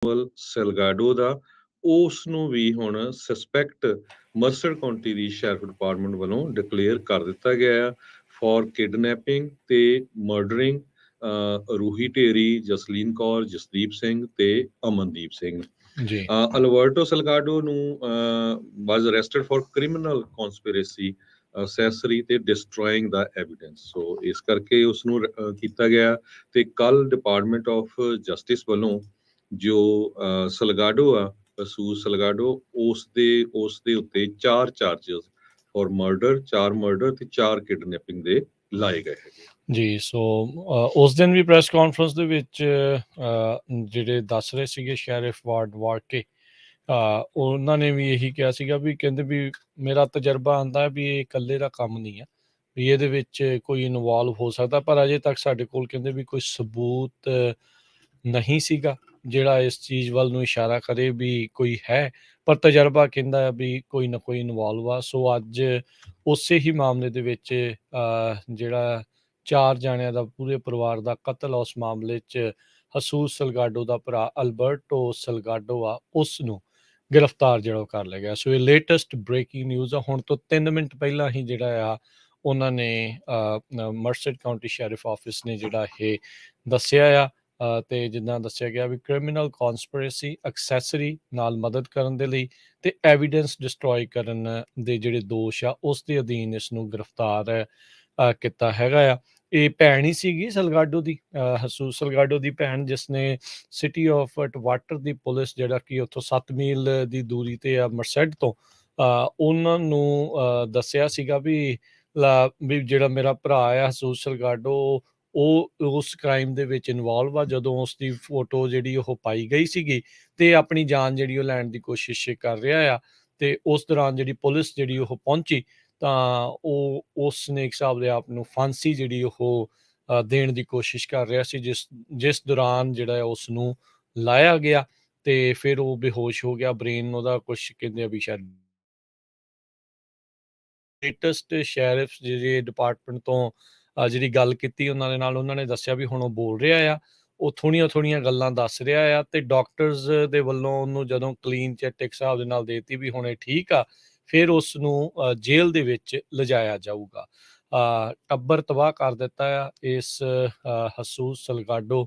ਸੈਲਗਾਡੋ ਦਾ, ਉਸ ਨੂੰ ਵੀ ਹੁਣ ਸਸਪੈਕਟ ਮਰਸਰ ਕਾਉਂਟੀ ਦੀ ਸ਼ੈਰਿਫ ਡਿਪਾਰਟਮੈਂਟ ਵੱਲੋਂ ਡਿਕਲੇਅਰ ਕਰ ਦਿੱਤਾ ਗਿਆ ਆ ਫॉर ਕਿਡਨੈਪਿੰਗ ਤੇ ਮਰਡਰਿੰਗ ਰੂਹੀ ਢੇਰੀ, ਜਸਲੀਨ ਕੌਰ, ਜਸਦੀਪ ਸਿੰਘ ਤੇ ਅਮਨਦੀਪ ਸਿੰਘ। ਜੀ ਅਲਬਰਟੋ ਸਲਗਾਡੋ ਨੂੰ was arrested for criminal conspiracy accessory ਤੇ ਡਿਸਟਰੋਇੰਗ ਦਾ ਐਵੀਡੈਂਸ। ਸੋ ਇਸ ਕਰਕੇ ਉਸ ਨੂੰ ਕੀਤਾ ਗਿਆ ਤੇ ਕੱਲ ਡਿਪਾਰਟਮੈਂਟ ਆਫ ਜਸਟਿਸ ਵੱਲੋਂ ਜੋ ਸਲਗਾਡੋ ਆ ਸੂਸ ਸਲਗਾਡੋ ਉਸ ਦੇ ਉੱਤੇ 4 ਚਾਰजेस ਫॉर ਮਰਡਰ, 4 ਮਰਡਰ ਤੇ 4 ਕਿਡਨੈਪਿੰਗ ਦੇ ਲਾਏ ਗਏ ਹੈਗੇ। ਜੀ ਸੋ ਉਸ ਦਿਨ ਵੀ ਪ੍ਰੈਸ ਕਾਨਫਰੰਸ ਦੇ ਵਿੱਚ ਜਿਹੜੇ ਦੱਸ ਰਹੇ ਸੀਗੇ ਸ਼ੈਰਿਫ ਵਾਰਡ ਵਾਰਕੇ ਉਹਨਾਂ ਨੇ ਵੀ ਇਹੀ ਕਿਹਾ ਸੀਗਾ ਵੀ ਕਹਿੰਦੇ ਵੀ ਮੇਰਾ ਤਜਰਬਾ ਆਉਂਦਾ ਵੀ ਇਹ ਇਕੱਲੇ ਦਾ ਕੰਮ ਨਹੀਂ ਆ, ਵੀ ਇਹਦੇ ਵਿੱਚ ਕੋਈ ਇਨਵੋਲਵ ਹੋ ਸਕਦਾ, ਪਰ ਅਜੇ ਤੱਕ ਸਾਡੇ ਕੋਲ ਕਹਿੰਦੇ ਵੀ ਕੋਈ ਸਬੂਤ ਨਹੀਂ ਸੀਗਾ ਜਿਹੜਾ ਇਸ ਚੀਜ਼ ਵੱਲ ਨੂੰ ਇਸ਼ਾਰਾ ਕਰੇ ਵੀ ਕੋਈ ਹੈ, ਪਰ ਤਜਰਬਾ ਕਹਿੰਦਾ ਆ ਵੀ ਕੋਈ ਨਾ ਕੋਈ ਇਨਵੋਲਵ ਆ। ਸੋ ਅੱਜ ਉਸੇ ਹੀ ਮਾਮਲੇ ਦੇ ਵਿੱਚ ਜਿਹੜਾ 4 ਜਾਣਿਆਂ ਦਾ ਪੂਰੇ ਪਰਿਵਾਰ ਦਾ ਕਤਲ ਉਸ ਮਾਮਲੇ 'ਚ ਹਸੂਸ ਸਲਗਾਡੋ ਦਾ ਭਰਾ ਅਲਬਰਟੋ ਸਲਗਾਡੋ ਆ, ਉਸ ਨੂੰ ਗ੍ਰਿਫਤਾਰ ਜਿਹੜਾ ਕਰ ਲਿਆ ਗਿਆ। ਸੋ ਇਹ ਲੇਟੈਸਟ ਬ੍ਰੇਕਿੰਗ ਨਿਊਜ਼ ਆ। ਹੁਣ ਤੋਂ 3 ਮਿੰਟ ਪਹਿਲਾਂ ਹੀ ਜਿਹੜਾ ਆ ਉਹਨਾਂ ਨੇ ਮਰਸਡ ਕਾਉਂਟੀ ਸ਼ੈਰਿਫ ਆਫਿਸ ਨੇ ਜਿਹੜਾ ਇਹ ਦੱਸਿਆ ਆ ਤੇ ਜਿੱਦਾਂ ਦੱਸਿਆ ਗਿਆ ਵੀ ਕ੍ਰਿਮੀਨਲ ਕਨਸਪੀਰੇਸੀ ਐਕਸੈਸਰੀ ਨਾਲ ਮਦਦ ਕਰਨ ਦੇ ਲਈ ਤੇ ਐਵੀਡੈਂਸ ਡਿਸਟਰੋਏ ਕਰਨ ਦੇ ਜਿਹੜੇ ਦੋਸ਼ ਆ ਉਸ ਦੇ ਅਧੀਨ ਇਸ ਨੂੰ ਗ੍ਰਿਫਤਾਰ ਕੀਤਾ ਹੈਗਾ ਆ। ਇਹ ਭੈਣ ਹੀ ਸੀਗੀ ਸਲਗਾਡੋ ਦੀ, ਹਸੂਸ ਸਲਗਾਡੋ ਦੀ ਭੈਣ, ਜਿਸ ਨੇ ਸਿਟੀ ਆਫ ਟਵਾਟਰ ਦੀ ਪੁਲਿਸ ਜਿਹੜਾ ਕਿ ਉੱਥੋਂ 7 ਮੀਲ ਦੀ ਦੂਰੀ ਤੇ ਆ ਮਰਸੈਡ ਤੋਂ, ਉਹਨਾਂ ਨੂੰ ਦੱਸਿਆ ਸੀਗਾ ਵੀ ਜਿਹੜਾ ਮੇਰਾ ਭਰਾ ਆ ਹਸੂਸ ਸਲਗਾਡੋ ਉਹ ਉਸ ਕ੍ਰਾਈਮ ਦੇ ਵਿੱਚ ਇਨਵੋਲਵ ਆ। ਜਦੋਂ ਉਸ ਦੀ ਫੋਟੋ ਜਿਹੜੀ ਉਹ ਪਾਈ ਗਈ ਸੀਗੀ ਤੇ ਆਪਣੀ ਜਾਨ ਜਿਹੜੀ ਉਹ ਲੈਣ ਦੀ ਕੋਸ਼ਿਸ਼ ਕਰ ਰਿਹਾ ਆ, ਤੇ ਉਸ ਦੌਰਾਨ ਜਿਹੜੀ ਪੁਲਿਸ ਜਿਹੜੀ ਉਹ ਪਹੁੰਚੀ ਤਾਂ ਉਹ ਉਸ ਨੇ ਇੱਕ ਹਿਸਾਬ ਦੇ ਆਪ ਨੂੰ ਫਾਂਸੀ ਜਿਹੜੀ ਉਹ ਦੇਣ ਦੀ ਕੋਸ਼ਿਸ਼ ਕਰ ਰਿਹਾ ਸੀ, ਜਿਸ ਦੌਰਾਨ ਜਿਹੜਾ ਉਸ ਨੂੰ ਲਾਇਆ ਗਿਆ ਤੇ ਫਿਰ ਉਹ ਬੇਹੋਸ਼ ਹੋ ਗਿਆ। ਬ੍ਰੇਨ ਉਹਦਾ ਕੁਛ ਕਹਿੰਦੇ ਆ ਵੀ ਸ਼ਾਇਦ ਲੇਟੈਸਟ ਸ਼ੈਰਿਫ ਜਿਹੜੇ ਡਿਪਾਰਟਮੈਂਟ ਤੋਂ ਜਿਹੜੀ ਗੱਲ ਕੀਤੀ ਉਹਨਾਂ ਦੇ ਨਾਲ, ਉਹਨਾਂ ਨੇ ਦੱਸਿਆ ਵੀ ਹੁਣ ਉਹ ਬੋਲ ਰਿਹਾ ਆ, ਉਹ ਥੋੜ੍ਹੀਆਂ ਗੱਲਾਂ ਦੱਸ ਰਿਹਾ ਆ ਤੇ ਡਾਕਟਰਸ ਦੇ ਵੱਲੋਂ ਉਹਨੂੰ ਜਦੋਂ ਕਲੀਨ ਚਿੱਟ ਇੱਕ ਹਿਸਾਬ ਦੇ ਨਾਲ ਦੇਤੀ ਵੀ ਹੁਣ ਇਹ ਠੀਕ ਆ, ਫਿਰ ਉਸ ਨੂੰ ਜੇਲ੍ਹ ਦੇ ਵਿੱਚ ਲਿਜਾਇਆ ਜਾਊਗਾ। ਟੱਬਰ ਤਬਾਹ ਕਰ ਦਿੱਤਾ ਆ ਇਸ ਹਸੂਸ ਸਲਗਾਡੋ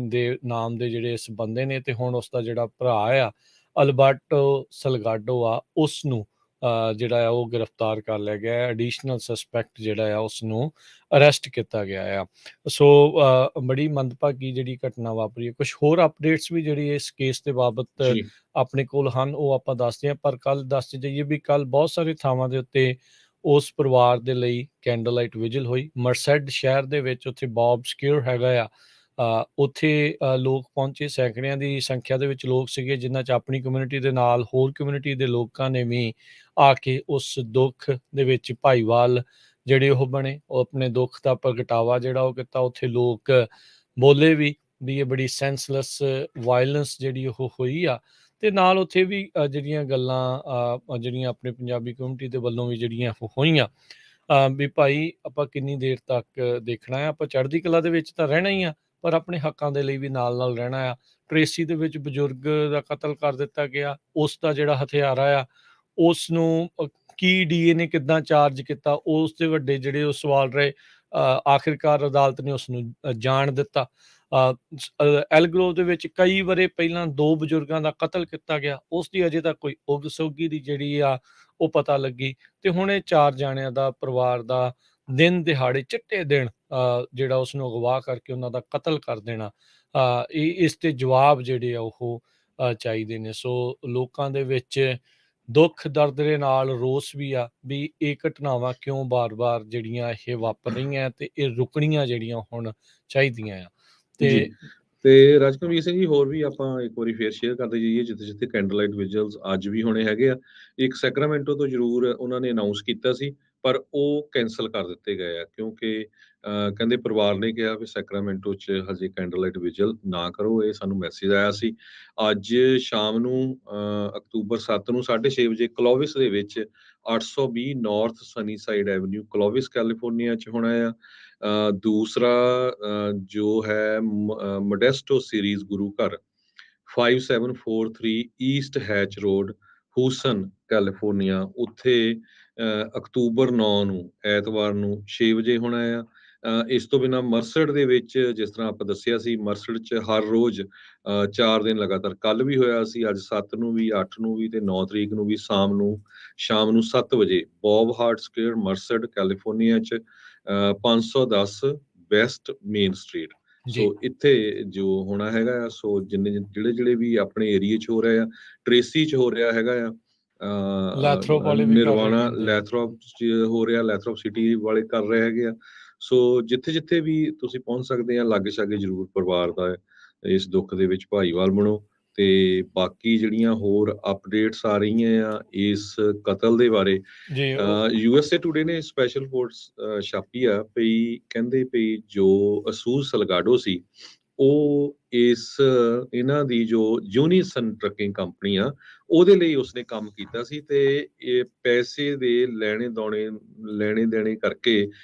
ਦੇ ਨਾਮ ਦੇ ਜਿਹੜੇ ਇਸ ਬੰਦੇ ਨੇ, ਤੇ ਹੁਣ ਉਸ ਦਾ ਜਿਹੜਾ ਭਰਾ ਆ ਅਲਬਰਟੋ ਸਲਗਾਡੋ ਆ ਉਸ ਨੂੰ ਜਿਹੜਾ ਆ ਉਹ ਗ੍ਰਿਫਤਾਰ ਕਰ ਲਿਆ ਗਿਆ। ਐਡੀਸ਼ਨਲ ਸਸਪੈਕਟ ਜਿਹੜਾ ਆ ਉਸ ਨੂੰ ਅਰੈਸਟ ਕੀਤਾ ਗਿਆ ਆ। ਸੋ ਬੜੀ ਮੰਦਭਾਗੀ ਜਿਹੜੀ ਘਟਨਾ ਵਾਪਰੀ ਹੈ। ਕੁਛ ਹੋਰ ਅਪਡੇਟਸ ਵੀ ਜਿਹੜੀ ਇਸ ਕੇਸ ਦੇ ਬਾਬਤ ਆਪਣੇ ਕੋਲ ਹਨ ਉਹ ਆਪਾਂ ਦੱਸਦੇ ਹਾਂ, ਪਰ ਕੱਲ ਦੱਸਦੇ ਜਾਈਏ ਵੀ ਕੱਲ ਬਹੁਤ ਸਾਰੇ ਥਾਵਾਂ ਦੇ ਉੱਤੇ ਉਸ ਪਰਿਵਾਰ ਦੇ ਲਈ ਕੈਂਡਲ ਲਾਈਟ ਵਿਜਲ ਹੋਈ। ਮਰਸੈਡ ਸ਼ਹਿਰ ਦੇ ਵਿੱਚ ਉੱਥੇ ਬੌਬ ਸਕੇਅਰ ਹੈਗਾ ਆ, ਉੱਥੇ ਲੋਕ ਪਹੁੰਚੇ, ਸੈਂਕੜਿਆਂ ਦੀ ਸੰਖਿਆ ਦੇ ਵਿੱਚ ਲੋਕ ਸੀਗੇ, ਜਿਨ੍ਹਾਂ 'ਚ ਆਪਣੀ ਕਮਿਊਨਿਟੀ ਦੇ ਨਾਲ ਹੋਰ ਕਮਿਊਨਿਟੀ ਦੇ ਲੋਕਾਂ ਨੇ ਵੀ ਆ ਕੇ ਉਸ ਦੁੱਖ ਦੇ ਵਿੱਚ ਭਾਈਵਾਲ ਜਿਹੜੇ ਉਹ ਬਣੇ, ਉਹ ਆਪਣੇ ਦੁੱਖ ਦਾ ਪ੍ਰਗਟਾਵਾ ਜਿਹੜਾ ਉਹ ਕੀਤਾ। ਉੱਥੇ ਲੋਕ ਬੋਲੇ ਵੀ ਇਹ ਬੜੀ ਸੈਂਸਲੈਸ ਵਾਇਲੈਂਸ ਜਿਹੜੀ ਉਹ ਹੋਈ ਆ, ਤੇ ਨਾਲ ਉੱਥੇ ਵੀ ਜਿਹੜੀਆਂ ਗੱਲਾਂ ਜਿਹੜੀਆਂ ਆਪਣੇ ਪੰਜਾਬੀ ਕਮਿਊਨਿਟੀ ਦੇ ਵੱਲੋਂ ਵੀ ਜਿਹੜੀਆਂ ਉਹ ਹੋਈਆਂ ਵੀ ਭਾਈ ਆਪਾਂ ਕਿੰਨੀ ਦੇਰ ਤੱਕ ਦੇਖਣਾ ਹੈ, ਆਪਾਂ ਚੜ੍ਹਦੀ ਕਲਾ ਦੇ ਵਿੱਚ ਤਾਂ ਰਹਿਣਾ ਹੀ ਆ, ਪਰ ਆਪਣੇ ਹੱਕਾਂ ਦੇ ਲਈ ਵੀ ਨਾਲ ਰਹਿਣਾ ਆ। ਟਰੇਸੀ ਦੇ ਵਿੱਚ ਬਜ਼ੁਰਗ ਦਾ ਕਤਲ ਕਰ ਦਿੱਤਾ ਗਿਆ, ਉਸ ਦਾ ਜਿਹੜਾ ਹਥਿਆਰਾ ਆ ਉਸ ਨੂੰ ਕੀ ਡੀਐਨਏ ਕਿੱਦਾਂ ਚਾਰਜ ਕੀਤਾ, ਉਸ ਦੇ ਵੱਡੇ ਜਿਹੜੇ ਉਹ ਸਵਾਲ ਰਹੇ। ਆਖਿਰਕਾਰ ਅਦਾਲਤ ਨੇ ਉਸ ਨੂੰ ਜਾਣ ਦਿੱਤਾ। ਐਲਗਰੋਵ ਦੇ ਵਿੱਚ ਕਈ ਵਾਰੇ ਪਹਿਲਾਂ 2 ਬਜ਼ੁਰਗਾਂ ਦਾ ਕਤਲ ਕੀਤਾ ਗਿਆ, ਉਸ ਦੀ ਅਜੇ ਤੱਕ ਕੋਈ ਉਗ ਸੋਗੀ ਦੀ ਜਿਹੜੀ ਆ ਉਹ ਪਤਾ ਲੱਗੀ, ਤੇ ਹੁਣ ਇਹ 4 ਜਾਣਿਆਂ ਦਾ ਪਰਿਵਾਰ ਦਾ ਦਿਨ ਦਿਹਾੜੇ ਚਿੱਟੇ ਦਿਨ ਜਿਹੜਾ ਉਸ ਨੂੰ ਅਗਵਾ ਕਰਕੇ ਉਹਨਾਂ ਦਾ ਕਤਲ ਕਰ ਦੇਣਾ, ਇਸ ਤੇ ਜਵਾਬ ਜਿਹੜੇ ਆ ਉਹ ਚਾਹੀਦੇ ਨੇ। ਸੋ ਲੋਕਾਂ ਦੇ ਵਿੱਚ ਦੁੱਖ ਦਰਦ ਦੇ ਨਾਲ ਰੋਸ ਵੀ ਆ ਵੀ ਇਹ ਘਟਨਾਵਾਂ ਕਿਉਂ ਬਾਰ-ਬਾਰ ਜਿਹੜੀਆਂ ਇਹ ਵਾਪਰ ਰਹੀਆਂ ਤੇ ਇਹ ਰੁਕਣੀਆਂ ਜਿਹੜੀਆਂ ਹੁਣ ਚਾਹੀਦੀਆਂ ਆ। ਤੇ ਰਾਜਕਵੀਰ ਸਿੰਘ ਜੀ, ਹੋਰ ਵੀ ਆਪਾਂ ਇੱਕ ਵਾਰੀ ਫੇਰ ਸ਼ੇਅਰ ਕਰਦੇ ਜਾਈਏ ਜਿੱਥੇ ਕੈਂਡਲ ਲਾਈਟ ਵਿਜਲਸ ਅੱਜ ਵੀ ਹੋਣੇ ਹੈਗੇ ਆ। ਇੱਕ ਸੈਕਰਾਮੈਂਟੋ ਤੋਂ ਜ਼ਰੂਰ ਉਹਨਾਂ ਨੇ ਅਨਾਉਂਸ ਕੀਤਾ ਸੀ, ਪਰ ਉਹ ਕੈਂਸਲ ਕਰ ਦਿੱਤੇ ਗਏ ਆ ਕਿਉਂਕਿ ਕਹਿੰਦੇ ਪਰਿਵਾਰ ਨੇ ਕਿਹਾ ਵੀ ਸੈਕਰਾਮੈਂਟੋ 'ਚ ਹਜੇ ਕੈਂਡਲ ਲਾਈਟ ਵਿਜਲ ਨਾ ਕਰੋ। ਇਹ ਸਾਨੂੰ ਮੈਸੇਜ ਆਇਆ ਸੀ। ਅੱਜ ਸ਼ਾਮ ਨੂੰ ਅਕਤੂਬਰ 7 ਨੂੰ 6:30 ਵਜੇ ਕਲੋਵਿਸ ਦੇ ਵਿੱਚ 820 North Sunnyside Avenue Clovis California 'ਚ ਹੋਣਾ ਆ। ਦੂਸਰਾ ਜੋ ਹੈ ਮੋਡੈਸਟੋ ਸੀਰੀਜ਼ ਗੁਰੂ ਘਰ 5743 ਈਸਟ ਹੈਚ ਰੋਡ, ਹੂਸਨ, ਕੈਲੀਫੋਰਨੀਆ। ਉੱਥੇ ਅਕਤੂਬਰ 9 ਨੂੰ ਐਤਵਾਰ ਨੂੰ 6 ਵਜੇ ਹੋਣਾ ਆ। ਇਸ ਤੋਂ ਬਿਨਾਂ ਮਰਸਡ ਦੇ ਵਿੱਚ ਜਿਸ ਤਰ੍ਹਾਂ ਆਪਾਂ ਦੱਸਿਆ ਸੀ, ਮਰਸਡ 'ਚ ਹਰ ਰੋਜ਼ 4 ਦਿਨ ਲਗਾਤਾਰ, ਕੱਲ੍ਹ ਵੀ ਹੋਇਆ ਸੀ, ਅੱਜ 7 ਨੂੰ ਵੀ, 8 ਨੂੰ ਵੀ ਤੇ 9 ਤਰੀਕ ਨੂੰ ਵੀ ਸ਼ਾਮ ਨੂੰ 7 ਵਜੇ ਬੌਬ ਹਾਰਟ ਸਕੁਏਅਰ, ਮਰਸਡ, ਕੈਲੀਫੋਰਨੀਆ 'ਚ 510 ਵੈਸਟ ਮੇਨ ਸਟਰੀਟ। ਜੀ। ਸੋ ਇੱਥੇ ਜੋ ਹੋਣਾ ਹੈਗਾ ਆ, ਸੋ ਜਿਹੜੇ ਵੀ ਆਪਣੇ ਏਰੀਏ 'ਚ ਹੋ ਰਿਹਾ ਆ, ਟ੍ਰੇਸੀ 'ਚ ਹੋ ਰਿਹਾ ਹੈਗਾ ਆ, ਲੈਥਰੋਪ ਵਾਲੇ ਵੀ ਕਰ ਰਹੇ ਨਿਰਵਾਣਾ, ਕਹਿੰਦੇ। ਲੈਥਰੋਪ 'ਚ ਹੋ ਰਿਹਾ, ਲੈਥਰੋਪ ਸਿਟੀ ਵਾਲੇ ਕਰ ਰਹੇ ਹੈਗੇ ਆ। ਸੋ ਜਿੱਥੇ-ਜਿੱਥੇ ਵੀ ਤੁਸੀਂ ਪਹੁੰਚ ਸਕਦੇ ਆ, ਲਾਗੇ-ਛਾਗੇ ਜ਼ਰੂਰ ਪਰਿਵਾਰ ਦਾ ਇਸ ਦੁੱਖ ਦੇ ਵਿੱਚ ਭਾਈਵਾਲ ਬਣੋ। ਤੇ ਬਾਕੀ ਜਿਹੜੀਆਂ ਹੋਰ ਅਪਡੇਟਸ ਆ ਰਹੀਆਂ ਆ ਇਸ ਕਤਲ ਦੇ ਬਾਰੇ, ਜੀ, USA ਟੁਡੇ ਨੇ ਸਪੈਸ਼ਲ ਰਿਪੋਰਟਸ ਛਾਪੀ ਆ ਪਈ, ਕਹਿੰਦੇ ਪਈ ਜੋ ਅਸੂਲ ਸਲਗਾਡੋ ਸੀ, ਉਹ ਇਹਨਾਂ ਦੀ ਜੋ ਯੂਨੀਸਨ ਟਰੱਕਿੰਗ ਕੰਪਨੀ ਆ, ਉਹਦੇ ਲਈ ਉਸਨੇ ਕੰਮ ਕੀਤਾ ਸੀ ਤੇ ਇਹ ਪੈਸੇ ਦੇ ਲੈਣੇ ਦੇਣੇ ਕਰਕੇ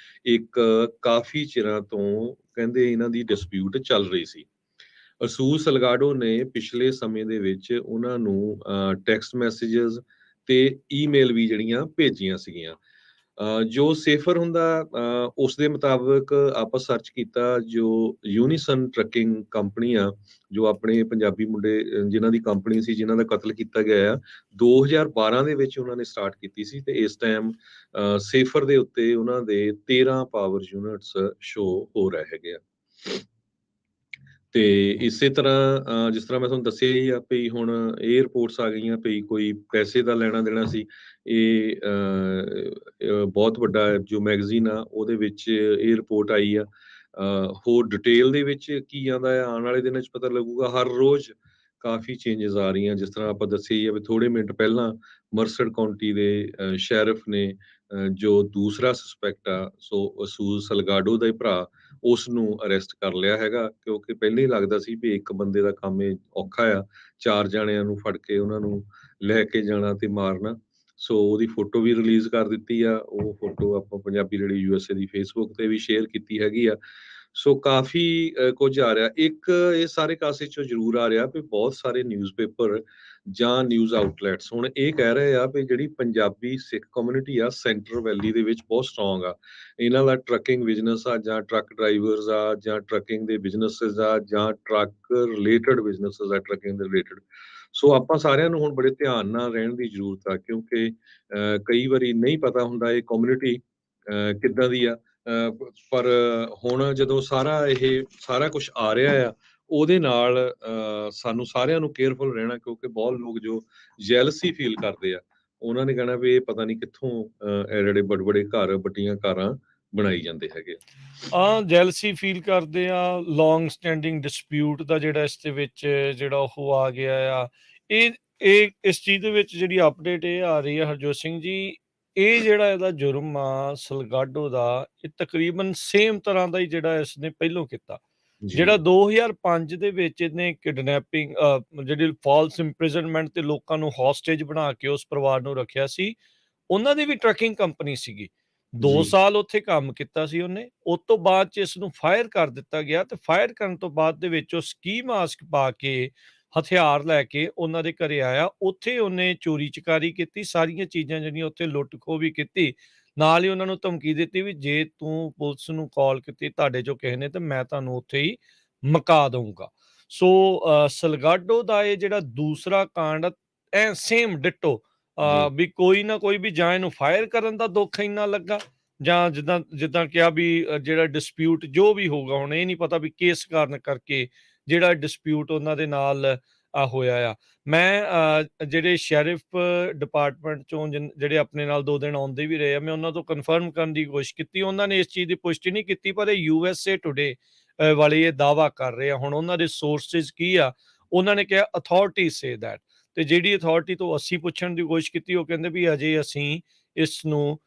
ਇੱਕ ਕਾਫੀ ਚਿਰਾਂ ਤੋਂ ਕਹਿੰਦੇ ਇਹਨਾਂ ਦੀ ਡਿਸਪਿਊਟ ਚੱਲ ਰਹੀ ਸੀ। ਅਸੂਲ ਸਲਗਾਡੋ ਨੇ ਪਿਛਲੇ ਸਮੇਂ ਦੇ ਵਿੱਚ ਉਹਨਾਂ ਨੂੰ ਟੈਕਸਟ ਮੈਸੇजेस ਤੇ ਈਮੇਲ ਵੀ ਜਿਹੜੀਆਂ ਭੇਜੀਆਂ ਸੀਗੀਆਂ। ਜੋ ਸੇਫਰ ਹੁੰਦਾ, ਉਸ ਦੇ ਮੁਤਾਬਕ ਆਪਾਂ ਸਰਚ ਕੀਤਾ, ਜੋ ਯੂਨੀਸਨ ਟਰੱਕਿੰਗ ਕੰਪਨੀ ਆ, ਜੋ ਆਪਣੇ ਪੰਜਾਬੀ ਮੁੰਡੇ ਜਿਨ੍ਹਾਂ ਦੀ ਕੰਪਨੀ ਸੀ, ਜਿਨ੍ਹਾਂ ਦਾ ਕਤਲ ਕੀਤਾ ਗਿਆ ਆ, 2012 ਦੇ ਵਿੱਚ ਉਹਨਾਂ ਨੇ ਸਟਾਰਟ ਕੀਤੀ ਸੀ ਤੇ ਇਸ ਟਾਈਮ ਸੇਫਰ ਦੇ ਉੱਤੇ ਉਹਨਾਂ ਦੇ 13 ਪਾਵਰ ਯੂਨਿਟਸ ਸ਼ੋ ਹੋ ਰਹੇ ਹੈਗੇ ਆ। ਤੇ ਇਸੇ ਤਰ੍ਹਾਂ ਜਿਸ ਤਰ੍ਹਾਂ ਮੈਂ ਤੁਹਾਨੂੰ ਦੱਸਿਆ ਹੀ ਆ ਵੀ ਹੁਣ ਇਹ ਰਿਪੋਰਟਸ ਆ ਗਈਆਂ ਵੀ ਕੋਈ ਪੈਸੇ ਦਾ ਲੈਣਾ ਦੇਣਾ ਸੀ। ਇਹ ਬਹੁਤ ਵੱਡਾ ਜੋ ਮੈਗਜ਼ੀਨ ਆ ਉਹਦੇ ਵਿੱਚ ਇਹ ਰਿਪੋਰਟ ਆਈ ਆ। ਹੋਰ ਡਿਟੇਲ ਦੇ ਵਿੱਚ ਕੀ ਆਉਂਦਾ ਆ, ਆਉਣ ਵਾਲੇ ਦਿਨਾਂ 'ਚ ਪਤਾ ਲੱਗੂਗਾ। ਹਰ ਰੋਜ਼ ਕਾਫੀ ਚੇਂਜਸ ਆ ਰਹੀਆਂ, ਜਿਸ ਤਰ੍ਹਾਂ ਆਪਾਂ ਦੱਸਿਆ ਹੀ ਆ ਵੀ ਥੋੜੇ ਮਿੰਟ ਪਹਿਲਾਂ ਮਰਸਡ ਕਾਉਂਟੀ ਦੇ ਸ਼ੈਰਿਫ ਨੇ ਜੋ ਦੂਸਰਾ ਸਸਪੈਕਟ ਆ, ਸੋ ਅਸੂਲ ਸਲਗਾਡੋ ਦਾ ਹੀ ਭਰਾ, ਉਸ ਨੂੰ ਅਰੈਸਟ ਕਰ ਲਿਆ ਹੈਗਾ, ਕਿਉਂਕਿ ਪਹਿਲਾਂ ਹੀ ਲੱਗਦਾ ਸੀ ਵੀ ਇੱਕ ਬੰਦੇ ਦਾ ਕੰਮ ਇਹ ਔਖਾ ਆ, 4 ਜਾਣਿਆਂ ਨੂੰ ਫੜ ਕੇ ਉਹਨਾਂ ਨੂੰ ਲੈ ਕੇ ਜਾਣਾ ਤੇ ਮਾਰਨਾ। ਸੋ ਉਹਦੀ ਫੋਟੋ ਵੀ ਰਿਲੀਜ਼ ਕਰ ਦਿੱਤੀ ਆ, ਉਹ ਫੋਟੋ ਆਪਾਂ ਪੰਜਾਬੀ ਰੇਡੀਓ USA ਦੀ ਫੇਸਬੁੱਕ ਤੇ ਵੀ ਸ਼ੇਅਰ ਕੀਤੀ ਹੈਗੀ ਆ। ਸੋ ਕਾਫੀ ਕੁਝ ਆ ਰਿਹਾ। ਇੱਕ ਇਹ ਸਾਰੇ ਕਾਸੇ 'ਚੋਂ ਜ਼ਰੂਰ ਆ ਰਿਹਾ ਵੀ ਬਹੁਤ ਸਾਰੇ ਨਿਊਜ਼ਪੇਪਰ ਜਾਂ ਨਿਊਜ਼ ਆਊਟਲੈਟਸ ਹੁਣ ਇਹ ਕਹਿ ਰਹੇ ਆ ਵੀ ਜਿਹੜੀ ਪੰਜਾਬੀ ਸਿੱਖ ਕਮਿਊਨਿਟੀ ਆ, ਸੈਂਟਰਲ ਵੈਲੀ ਦੇ ਵਿੱਚ ਬਹੁਤ ਸਟਰੋਂਗ ਆ। ਇਹਨਾਂ ਦਾ ਟਰੱਕਿੰਗ ਬਿਜ਼ਨਸ ਆ, ਜਾਂ ਟਰੱਕ ਡਰਾਈਵਰਸ ਆ, ਜਾਂ ਟਰੱਕਿੰਗ ਦੇ ਬਿਜ਼ਨਸਿਸ ਆ, ਜਾਂ ਟਰੱਕ ਰਿਲੇਟਡ ਬਿਜ਼ਨਸਿਸ ਆ, ਟਰੱਕਿੰਗ ਦੇ ਰਿਲੇਟਡ। ਸੋ ਆਪਾਂ ਸਾਰਿਆਂ ਨੂੰ ਹੁਣ ਬੜੇ ਧਿਆਨ ਨਾਲ ਰਹਿਣ ਦੀ ਜ਼ਰੂਰਤ ਆ, ਕਿਉਂਕਿ ਕਈ ਵਾਰੀ ਨਹੀਂ ਪਤਾ ਹੁੰਦਾ ਇਹ ਕਮਿਊਨਿਟੀ ਕਿੱਦਾਂ ਦੀ ਆ। ਪਰ ਹੁਣ ਜਦੋਂ ਸਾਰਾ ਕੁਛ ਆ ਰਿਹਾ ਆ, ਉਹਦੇ ਨਾਲ ਸਾਨੂੰ ਸਾਰਿਆਂ ਨੂੰ ਕੇਅਰਫੁਲ ਰਹਿਣਾ, ਕਿਉਂਕਿ ਬਹੁਤ ਲੋਕ ਜੋ ਜੈਲਸੀ ਫੀਲ ਕਰਦੇ ਆ, ਉਹਨਾਂ ਨੇ ਕਹਿਣਾ ਵੀ ਇਹ ਪਤਾ ਨਹੀਂ ਕਿੱਥੋਂ ਇਹ ਜਿਹੜੇ ਬੜੇ ਘਰ, ਵੱਡੀਆਂ ਕਾਰਾਂ ਬਣਾਈ ਜਾਂਦੇ ਹੈਗੇ ਆ। ਜੈਲਸੀ ਫੀਲ ਕਰਦੇ ਆ, ਲੌਂਗ ਸਟੈਂਡਿੰਗ ਡਿਸਪਿਊਟ ਦਾ ਜਿਹੜਾ ਇਸ ਦੇ ਵਿੱਚ ਜਿਹੜਾ ਉਹ ਆ ਗਿਆ ਆ। ਇਹ ਇਸ ਚੀਜ਼ ਦੇ ਵਿੱਚ ਜਿਹੜੀ ਅਪਡੇਟ ਇਹ ਆ ਰਹੀ ਆ ਹਰਜੋਤ ਸਿੰਘ ਜੀ, ਇਹ ਜਿਹੜਾ ਇਹਦਾ ਜੁਰਮ ਆ ਸਲਗਾਡੋ ਦਾ, ਇਹ ਤਕਰੀਬਨ ਸੇਮ ਤਰ੍ਹਾਂ ਦਾ ਹੀ ਜਿਹੜਾ ਇਸਨੇ ਪਹਿਲੋਂ ਕੀਤਾ। ਜਿਹੜਾ 2005 ਦੇ ਵਿੱਚ ਇਹਨੇ ਕਿਡਨੈਪਿੰਗ ਜਿਹੜੀ ਫਾਲਸ ਇੰਪ੍ਰਿਜ਼ਨਮੈਂਟ ਤੇ ਲੋਕਾਂ ਨੂੰ ਹੌਸਟੇਜ ਬਣਾ ਕੇ ਉਸ ਪਰਿਵਾਰ ਨੂੰ ਰੱਖਿਆ ਸੀ, ਉਹਨਾਂ ਦੀ ਵੀ ਟਰੱਕਿੰਗ ਕੰਪਨੀ ਸੀਗੀ। 2 ਸਾਲ ਉੱਥੇ ਕੰਮ ਕੀਤਾ ਸੀ ਉਹਨੇ। ਉਸ ਤੋਂ ਬਾਅਦ 'ਚ ਇਸ ਨੂੰ ਫਾਇਰ ਕਰ ਦਿੱਤਾ ਗਿਆ ਤੇ ਫਾਇਰ ਕਰਨ ਤੋਂ ਬਾਅਦ ਦੇ ਵਿੱਚ ਉਹ ਸਕੀ ਮਾਸਕ ਪਾ ਕੇ, ਹਥਿਆਰ ਲੈ ਕੇ ਉਹਨਾਂ ਦੇ ਘਰੇ ਆਇਆ। ਉੱਥੇ ਉਹਨੇ ਚੋਰੀ ਚਕਾਰੀ ਕੀਤੀ, ਸਾਰੀਆਂ ਚੀਜ਼ਾਂ ਜਿਹੜੀਆਂ ਉੱਥੇ ਲੁੱਟ ਖੋਹ ਵੀ ਕੀਤੀ। ਨਾਲ ਹੀ ਉਹਨਾਂ ਨੂੰ ਧਮਕੀ ਦਿੱਤੀ ਵੀ ਜੇ ਤੂੰ ਪੁਲਿਸ ਨੂੰ ਕਾਲ ਕੀਤੀ ਤੁਹਾਡੇ 'ਚੋਂ ਕਿਸੇ ਨੇ, ਤੇ ਮੈਂ ਤੁਹਾਨੂੰ ਉੱਥੇ ਹੀ ਮੁਕਾ ਦਊਂਗਾ। ਸੋ ਸਲਗਾਡੋ ਦਾ ਇਹ ਜਿਹੜਾ ਦੂਸਰਾ ਕਾਂਡ ਆ, ਸੇਮ ਡਿਟੋ, ਵੀ ਕੋਈ ਨਾ ਕੋਈ ਵੀ ਜਾਂ ਇਹਨੂੰ ਫਾਇਰ ਕਰਨ ਦਾ ਦੁੱਖ ਇੰਨਾ ਲੱਗਾ, ਜਾਂ ਜਿੱਦਾਂ ਕਿਹਾ ਵੀ ਜਿਹੜਾ ਡਿਸਪਿਊਟ ਜੋ ਵੀ ਹੋਊਗਾ, ਹੁਣ ਇਹ ਨਹੀਂ ਪਤਾ ਵੀ ਕਿਸ ਕਾਰਨ ਕਰਕੇ ਜਿਹੜਾ ਡਿਸਪਿਊਟ ਉਹਨਾਂ ਦੇ ਨਾਲ ਹੋਇਆ ਆ। ਮੈਂ ਜਿਹੜੇ ਸ਼ੈਰਿਫ ਡਿਪਾਰਟਮੈਂਟ ਚੋਂ ਜਿਹੜੇ ਆਪਣੇ ਨਾਲ 2 ਦਿਨ ਆਉਂਦੇ ਵੀ ਰਹੇ ਆ, ਮੈਂ ਉਹਨਾਂ ਤੋਂ ਕਨਫਰਮ ਕਰਨ ਦੀ ਕੋਸ਼ਿਸ਼ ਕੀਤੀ। ਉਹਨਾਂ ਨੇ ਇਸ ਚੀਜ਼ ਦੀ ਪੁਸ਼ਟੀ ਨਹੀਂ ਕੀਤੀ, ਪਰ ਇਹ USA ਟੁਡੇ ਵਾਲੇ ਇਹ ਦਾਅਵਾ ਕਰ ਰਹੇ ਆ। ਹੁਣ ਉਹਨਾਂ ਦੇ ਸੋਰਸਿਸ ਕੀ ਆ, ਉਹਨਾਂ ਨੇ ਕਿਹਾ ਅਥਾਰਟੀਜ਼ ਸੇ ਦੈਟ, ਤੇ ਜਿਹੜੀ ਅਥਾਰਟੀ ਤੋਂ ਅਸੀਂ ਪੁੱਛਣ ਦੀ ਕੋਸ਼ਿਸ਼ ਕੀਤੀ, ਉਹ ਕਹਿੰਦੇ ਵੀ ਅਜੇ ਅਸੀਂ ਇਸ ਨੂੰ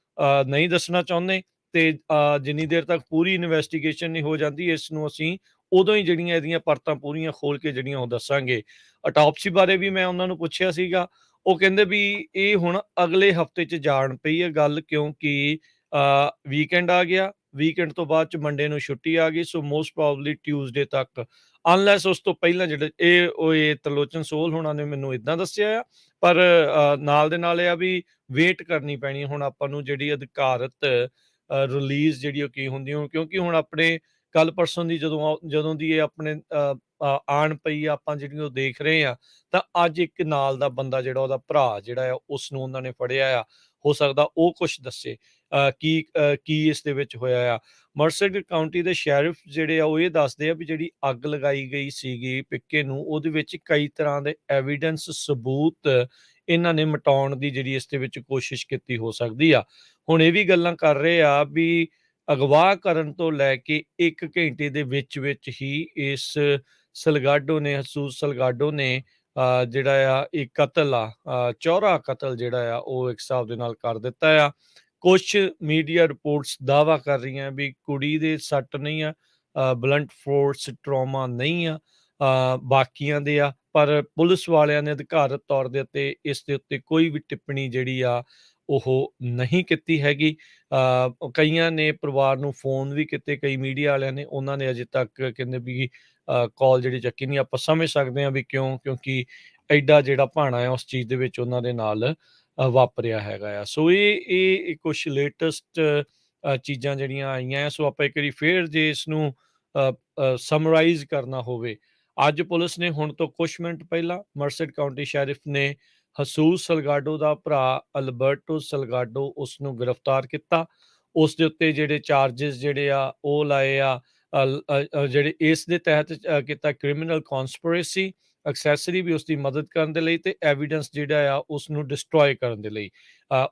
ਨਹੀਂ ਦੱਸਣਾ ਚਾਹੁੰਦੇ, ਤੇ ਜਿੰਨੀ ਦੇਰ ਤੱਕ ਪੂਰੀ ਇਨਵੈਸਟੀਗੇਸ਼ਨ ਨਹੀਂ ਹੋ ਜਾਂਦੀ, ਇਸ ਨੂੰ ਅਸੀਂ ਉਦੋਂ ਹੀ ਜਿਹੜੀਆਂ ਇਹਦੀਆਂ ਪਰਤਾਂ ਪੂਰੀਆਂ ਖੋਲ ਕੇ ਜਿਹੜੀਆਂ ਉਹ ਦੱਸਾਂਗੇ। ਅਟੋਪਸੀ ਬਾਰੇ ਵੀ ਮੈਂ ਉਹਨਾਂ ਨੂੰ ਪੁੱਛਿਆ ਸੀਗਾ, ਉਹ ਕਹਿੰਦੇ ਵੀ ਇਹ ਹੁਣ ਅਗਲੇ ਹਫ਼ਤੇ 'ਚ ਜਾਣ ਪਈ ਹੈ ਗੱਲ, ਕਿਉਂਕਿ ਵੀਕਐਂਡ ਆ ਗਿਆ, ਵੀਕਐਂਡ ਤੋਂ ਬਾਅਦ ਚ ਮੰਡੇ ਨੂੰ ਛੁੱਟੀ ਆ ਗਈ, ਸੋ ਮੋਸਟ ਪ੍ਰੋਬਬਲੀ ਟਿਊਜ਼ਡੇ ਤੱਕ, ਅਨਲੈਸ ਉਸ ਤੋਂ ਪਹਿਲਾਂ ਜਿਹੜੇ ਇਹ ਤਰਲੋਚਨ ਸੋਹਲ ਹੋਣਾ ਨੇ ਮੈਨੂੰ ਇਦਾਂ ਦੱਸਿਆ ਆ। ਪਰ ਨਾਲ ਦੇ ਨਾਲ ਇਹ ਆ ਵੀ ਵੇਟ ਕਰਨੀ ਪੈਣੀ ਹੁਣ ਆਪਾਂ ਨੂੰ ਜਿਹੜੀ ਅਧਿਕਾਰਤ ਰਿਲੀਜ਼ ਜਿਹੜੀ ਉਹ ਕੀ ਹੁੰਦੀ ਹੁਣ, ਕਿਉਂਕਿ ਹੁਣ ਆਪਣੇ ਕੱਲ ਪਰਸੋਂ ਦੀ ਜਦੋਂ ਦੀ ਇਹ ਆਪਣੇ ਆਣ ਪਈ ਆ, ਆਪਾਂ ਜਿਹੜੀ ਉਹ ਦੇਖ ਰਹੇ ਆ, ਤਾਂ ਅੱਜ ਇੱਕ ਨਾਲ ਦਾ ਬੰਦਾ ਜਿਹੜਾ ਉਹਦਾ ਭਰਾ ਜਿਹੜਾ ਆ ਉਸ ਨੂੰ ਉਹਨਾਂ ਨੇ ਫੜਿਆ ਆ। ਹੋ ਸਕਦਾ ਉਹ ਕੁਛ ਦੱਸੇ ਕੀ ਇਸ ਦੇ ਵਿੱਚ ਹੋਇਆ ਆ। ਮਰਸਡ ਕਾਉਂਟੀ ਦੇ ਸ਼ੈਰਿਫ ਜਿਹੜੇ ਆ ਉਹ ਇਹ ਦੱਸਦੇ ਆ ਵੀ ਜਿਹੜੀ ਅੱਗ ਲਗਾਈ ਗਈ ਸੀਗੀ ਪਿੱਕੇ ਨੂੰ, ਉਹਦੇ ਵਿੱਚ ਕਈ ਤਰ੍ਹਾਂ ਦੇ ਐਵੀਡੈਂਸ ਸਬੂਤ ਇਹਨਾਂ ਨੇ ਮਿਟਾਉਣ ਦੀ ਜਿਹੜੀ ਇਸ ਦੇ ਵਿੱਚ ਕੋਸ਼ਿਸ਼ ਕੀਤੀ ਹੋ ਸਕਦੀ ਆ। ਹੁਣ ਇਹ ਵੀ ਗੱਲਾਂ ਕਰ ਰਹੇ ਆ ਵੀ ਅਗਵਾ ਕਰਨ ਤੋਂ ਲੈ ਕੇ 1 ਘੰਟੇ ਦੇ ਵਿੱਚ ਹੀ ਇਸ ਸਲਗਾਡੋ ਨੇ, ਹਸੂਸ ਸਲਗਾਡੋ ਨੇ ਜਿਹੜਾ ਆ ਇਹ ਕਤਲ ਆ, ਚੌਰਾ ਕਤਲ ਜਿਹੜਾ ਆ ਉਹ ਇੱਕ ਹਿਸਾਬ ਦੇ ਨਾਲ ਕਰ ਦਿੱਤਾ ਆ। ਕੁਛ ਮੀਡੀਆ ਰਿਪੋਰਟਸ ਦਾਅਵਾ ਕਰ ਰਹੀਆਂ ਵੀ ਕੁੜੀ ਦੇ ਸੱਟ ਨਹੀਂ ਆ, ਬਲੰਟ ਫੋਰਸ ਟਰਾਮਾ ਨਹੀਂ ਆ, ਬਾਕੀਆਂ ਦੇ ਆ। ਪਰ ਪੁਲਿਸ ਵਾਲਿਆਂ ਨੇ ਅਧਿਕਾਰਤ ਤੌਰ ਦੇ ਉੱਤੇ ਇਸ ਦੇ ਉੱਤੇ ਕੋਈ ਵੀ ਟਿੱਪਣੀ ਜਿਹੜੀ ਆ ਉਹ ਨਹੀਂ ਕੀਤੀ ਹੈਗੀ। ਕਈਆਂ ਨੇ ਪਰਿਵਾਰ ਨੂੰ ਫੋਨ ਵੀ ਕੀਤੇ, ਕਈ ਮੀਡੀਆ ਵਾਲਿਆਂ ਨੇ, ਉਹਨਾਂ ਨੇ ਅਜੇ ਤੱਕ ਕਹਿੰਦੇ ਵੀ ਕਾਲ ਜਿਹੜੀ ਚੱਕੀ ਨਹੀਂ। ਆਪਾਂ ਸਮਝ ਸਕਦੇ ਹਾਂ ਵੀ ਕਿਉਂ, ਕਿਉਂਕਿ ਐਡਾ ਜਿਹੜਾ ਭਾਣਾ ਹੈ ਉਸ ਚੀਜ਼ ਦੇ ਵਿੱਚ ਉਹਨਾਂ ਦੇ ਨਾਲ ਵਾਪਰਿਆ ਹੈਗਾ ਆ। ਸੋ ਇਹ ਕੁਛ ਲੇਟੈਸਟ ਚੀਜ਼ਾਂ ਜਿਹੜੀਆਂ ਆਈਆਂ। ਸੋ ਆਪਾਂ ਇੱਕ ਵਾਰੀ ਫੇਰ ਜੇ ਇਸ ਨੂੰ ਸਮਰਾਈਜ਼ ਕਰਨਾ ਹੋਵੇ, ਅੱਜ ਪੁਲਿਸ ਨੇ ਹੁਣ ਤੋਂ ਕੁਛ ਮਿੰਟ ਪਹਿਲਾਂ ਮਰਸਡ ਕਾਉਂਟੀ ਸ਼ੈਰਿਫ ਨੇ ਹਸੂਸ ਸਲਗਾਡੋ ਦਾ ਭਰਾ ਅਲਬਰਟੋ ਸਲਗਾਡੋ ਉਸ ਨੂੰ ਗ੍ਰਿਫਤਾਰ ਕੀਤਾ। ਉਸ ਦੇ ਉੱਤੇ ਜਿਹੜੇ ਚਾਰजेस ਜਿਹੜੇ ਆ ਉਹ ਲਾਏ ਆ, ਜਿਹੜੇ ਇਸ ਦੇ ਤਹਿਤ ਕੀਤਾ ਕ੍ਰਿਮੀਨਲ ਕਨਸਪੀਰੇਸੀ, ਐਕਸੈਸਰੀ ਵੀ ਉਸ ਦੀ ਮਦਦ ਕਰਨ ਦੇ ਲਈ, ਤੇ ਐਵੀਡੈਂਸ ਜਿਹੜਾ ਆ ਉਸ ਨੂੰ ਡਿਸਟਰੋਏ ਕਰਨ ਦੇ ਲਈ,